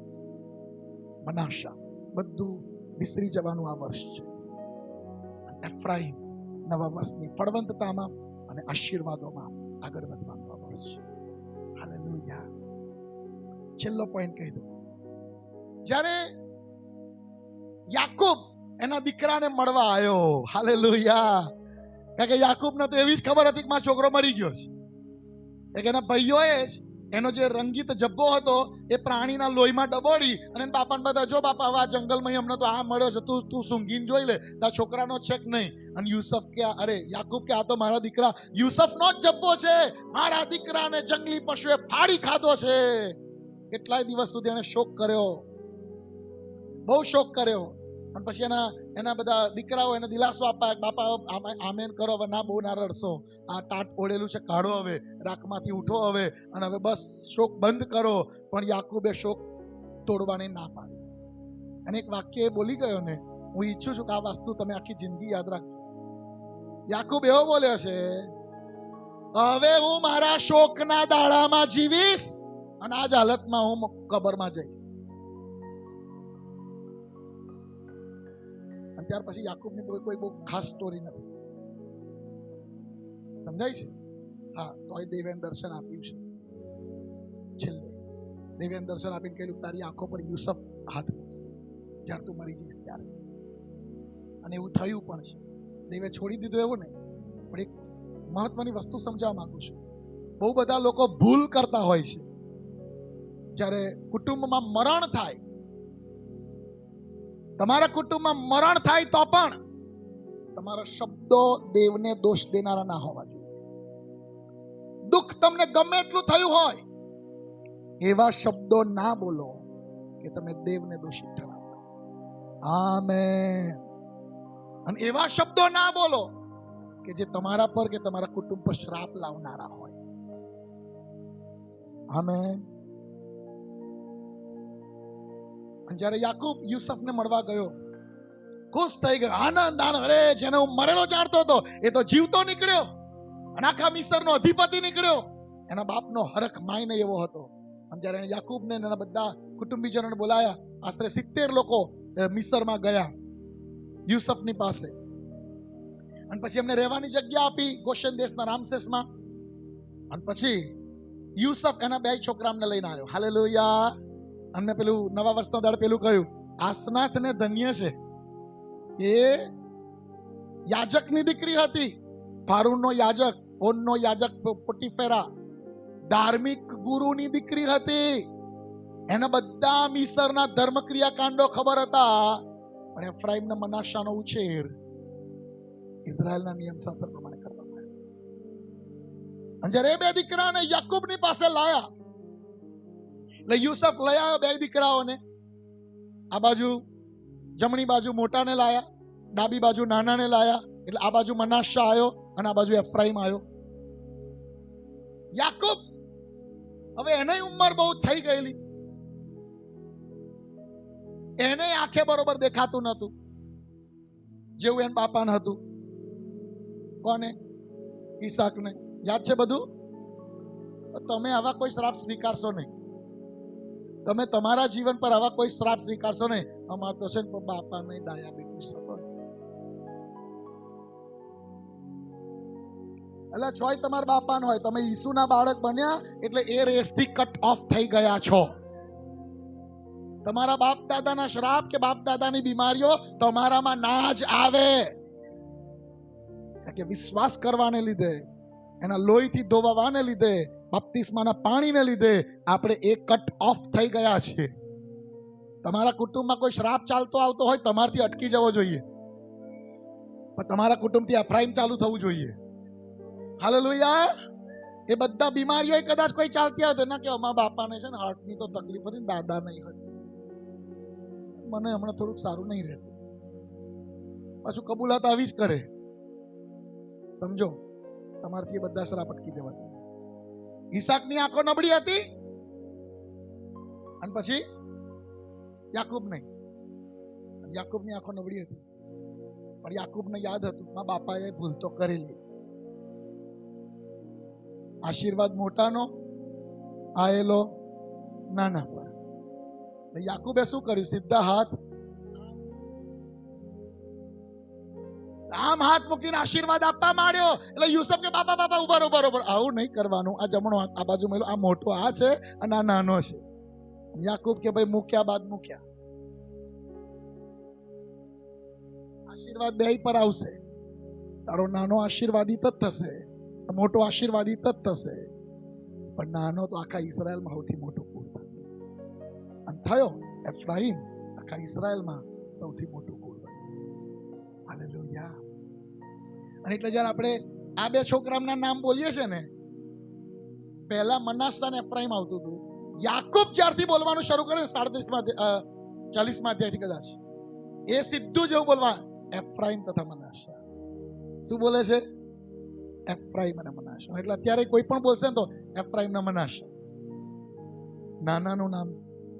મનાશા, બધું વિસરી જવાનું આ વર્ષ છે. એફ્રાઈમ નવા વર્ષની ફળવંતતામાં અને આશીર્વાદોમાં આગળ વધવાનું આ વર્ષ છે. હાલેલુયા. છેલ્લો પોઈન્ટ કહી દઉં. જ્યારે યાકૂબ એના દીકરાને મળવા આવ્યો, હાલેલુયા, કારણ કે યાકૂબને તો એવી જ ખબર હતી કે મારો છોકરો મરી ગયો છે. એક એના ભાઈઓએ જ એનો જે રંગીત જબ્બો હતો એ પ્રાણીના લોહીમાં ડબોડી અને બાપાને બધા, જો બાપા હવે આ જંગલમાં અમને તો આ મળ્યો છે, તું સૂંઘીને જોઈ લે, તારા છોકરાનો છે કે નહીં. અને યુસુફ કે, અરે યાકૂબ કે, આ તો મારા દીકરા યુસુફનો જ જબ્બો છે, મારા દીકરાને જંગલી પશુએ ફાડી ખાધો છે. કેટલાય દિવસ સુધી એને શોક કર્યો, બહુ શોક કર્યો. અને પછી એના બધા દીકરાઓ એને દિલાસો આપ્યા, બાપા આમેન કરો, હવે ના, બહુ ના રડશો, આ ટાટ ઓળેલું છે, કાઢો હવે, રાખમાંથી ઉઠો હવે, અને હવે બસ શોક બંધ કરો. પણ યાકૂબે શોક તોડવાની ના પાડી. અને એક વાક્ય એ બોલી ગયો ને, હું ઈચ્છું છું કે આ વસ્તુ તમે આખી જિંદગી યાદ રાખજો. યાકૂબ એવો બોલ્યો છે, હવે હું મારા શોકના દાડામાં જીવીશ અને આ જ હાલતમાં હું કબરમાં જઈશ. ત્યાર પછી યાકૂબની કોઈ બહુ ખાસ સ્ટોરી નથી, સમજાય છે? હા, તો એ દેવેન દર્શન આપ્યું છે. છેલ્લે દેવેન દર્શન આપીને કહ્યું, તારી આંખો પર યુસુફ હાથ મૂકશે જ્યારે તું મરી જઈશ ત્યારે. અને એવું થયું પણ છે. દેવે છોડી દીધું એવું નહીં, પણ એક મહત્વની વસ્તુ સમજાવવા માંગુ છું. બહુ બધા લોકો ભૂલ કરતા હોય છે. જ્યારે કુટુંબમાં મરણ થાય, તમારા કુટુંબમાં મરણ થાય તો પણ તમારા શબ્દો દેવને દોષ દેનારા ના હોવા જોઈએ. દુઃખ તમને ગમે એટલું થયું હોય, એવા શબ્દો ના બોલો કે તમે દેવને દોષિત ઠરાવો. આમેન. અને એવા શબ્દો ના બોલો કે જે તમારા પર કે તમારા કુટુંબ પર શ્રાપ લાવનારા હોય. આમેન. જ્યારે યાકૂબ યુસુફને મળવા ગયો, ખુશ થઈ ગયો, આનંદ, અરે જેને હું મરેલો જાણતો હતો એ તો જીવતો નીકળ્યો અને આખા મિસરનો અધિપતિ નીકળ્યો. એના બાપનો હરખ માયને એવો હતો. અને જ્યારે એને યાકૂબને એના બધા કુટુંબીજનોને બોલાયા, આશરે 70 લોકો મિસરમાં ગયા યુસુફની પાસે. અને પછી એમને રહેવાની જગ્યા આપી ગોશેન દેશના રામસેસમાં. અને પછી યુસુફ એના 2 છોકરાઓને લઈને આવ્યો. હાલેલુયા. અને પેલું નવા વર્ષના દાડે પેલું કહ્યું, આસનાથને ધન્ય છે, એ યાજકની દીકરી હતી, ફારૂનનો યાજક, ઓનનો યાજક પોટીફેરા ધાર્મિક ગુરુની દીકરી હતી. એને બધા મિસરના ધર્મક્રિયા કાંડો ખબર હતા, પણ એફ્રાઈમના મનાશાનો ઉછેર ઇઝરાયલના નિયમશાસ્ત્ર પ્રમાણે કરવામાં આવ્યો. અને જ્યારે એ 2 દીકરાને યાકૂબની પાસે લાયા, એટલે યુસુફ લઈ આવ્યો બે દીકરાઓને. આ બાજુ જમણી બાજુ મોટાને લાયા, ડાબી બાજુ નાનાને લાયા. એટલે આ બાજુ મનાશા આવ્યો અને આ બાજુ એફ્રાઈમ આવ્યો. યાકૂબ હવે એને ઉંમર બહુ થઈ ગયેલી, એને આંખે બરોબર દેખાતું નતું જેવું એના બાપાને હતું. કોને? ઈસાકને. યાદ છે બધું? તમે આવા કોઈ શ્રાપ સ્વીકારશો નહીં. તમે તમારા જીવન પર આવા કોઈ શ્રાપ સ્વીકારશો નહીં. અમાર તો છે ને બાપાને ડાયાબિટીસ હતો, એટલે છોય તમારા બાપાનો હોય, તમે ઈસુના બાળક બન્યા એટલે એ રેસથી કટ ઓફ થઈ ગયા છો. તમારા બાપ દાદાના શ્રાપ કે બાપ દાદાની બીમારીઓ તમારામાં ના જ આવે, કે વિશ્વાસ કરવાને લીધે, એના લોહીથી ધોવાવાને લીધે, બપ્તિસ્માના પાણીને લીધે આપણે એ કટ ઓફ થઈ ગયા છે. તમારા કુટુંબમાં કોઈ શ્રાપ ચાલતો આવતો હોય તમારથી અટકી જવો જોઈએ, પણ તમારા કુટુંબથી એફ્રાઈમ ચાલુ થવું જોઈએ. હાલેલુયા. એ બધા બીમારીઓ કદાચ કોઈ ચાલતી હોય તો ના કે અમારા બાપાને છે ને હાર્ટની તો તકલીફ હતી, દાદા નહીં હોય, મને હમણાં થોડુંક સારું નહીં રહેતું. પાછું કબૂલાત આવી જ કરે. સમજો, તમારથી એ બધા શ્રાપ અટકી જવા. ઈસાકની આંખો નબળી હતી અને પછી યાકૂબ નહીં. યાકૂબની આંખો નબળી હતી પણ યાકૂબને યાદ હતું મારા બાપાએ ભૂલ તો કરેલી છે. આશીર્વાદ મોટાનો આયેલો નાના પર. યાકૂબે શું કર્યું? સીધા હાથ આમ હાથ મૂકીને આશીર્વાદ આપવા માંડ્યો. એટલે યુસુફ કે બાપા બાપા ઉભા બરોબર, આવું નહીં કરવાનું. આ જમણો હાથ આ બાજુ મેલો, આ મોટો આ છે અને આ નાનો છે. યાકૂબ કે ભાઈ મૂક્યા બાદ મૂક્યા. આશીર્વાદ બે પર આવશે. તારો નાનો આશીર્વાદિત જ થશે, મોટો આશીર્વાદિત જ થશે, પણ નાનો તો આખા ઇઝરાયલમાં સૌથી મોટો કુળ થશે. અને થયો એફ્રાઈમ આખા ઇઝરાયલમાં સૌથી મોટું કુળ બન્યું. હાલેલુયા. અને એટલે જ્યારે આપણે આ બે છોકરાના નામ બોલીએ છે ને, પહેલા મનાસા અને એફ્રાઈમ આવતું હતું. યાકૂબ જ્યારથી બોલવાનું શરૂ કરે 40મા અધ્યાયથી કદાચ, એ સીધું જેવું બોલવા એફ્રાઈમ તથા મનાસા. શું બોલે છે? એફ્રાઈમ અને મનાસા. એટલે અત્યારે કોઈ પણ બોલશે ને તો એફ્રાઈમ ને મનાસા, નાનાનું નામ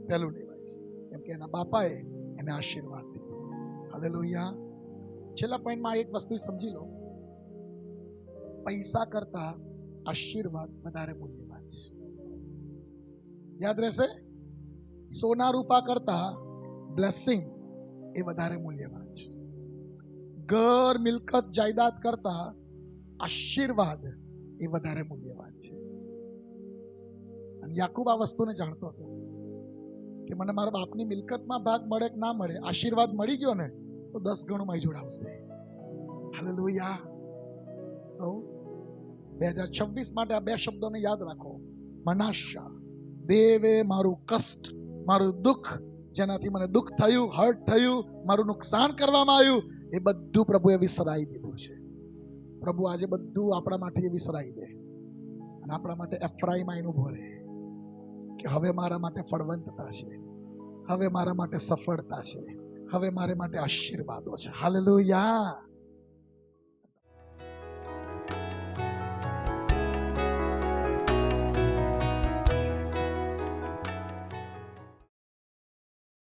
પહેલું લેવાય છે, કેમ કે એના બાપાએ એને આશીર્વાદ દીધો. હાલેલુયા. છેલ્લા પોઈન્ટમાં એક વસ્તુ સમજી લો, પૈસા કરતા આશીર્વાદ વધારે મૂલ્યવાન છે. યાદ રહેશે, સોના રૂપા કરતા બ્લેસિંગ એ વધારે મૂલ્યવાન છે. ઘર મિલકત જાયદાદ કરતા આશીર્વાદ એ વધારે મૂલ્યવાન છે. અને યાકૂબ આ વસ્તુને જાણતો હતો કે મને મારા બાપની મિલકતમાં ભાગ મળે કે ના મળે, આશીર્વાદ મળી ગયો ને તો 10 ગણું મારી જોડે આવશે. હાલેલુયા. સો 2026 માટે આ બે શબ્દોને યાદ રાખો. મનાશા, દેવે મારું કષ્ટ, મારું દુઃખ, જેનાથી મને દુઃખ થયું, હર્ટ થયું, મારું નુકસાન કરવામાં આવ્યું, એ બધું પ્રભુએ વિસરાઈ દીધું છે. પ્રભુ આજે બધું આપણા માટે વિસરાઈ દે અને આપણા માટે એફ્રાઈમ આઈને ઉભો રહે કે હવે મારા માટે ફળવંતતા છે, હવે મારા માટે સફળતા છે, હવે મારા માટે આશીર્વાદો છે. હાલેલુયા.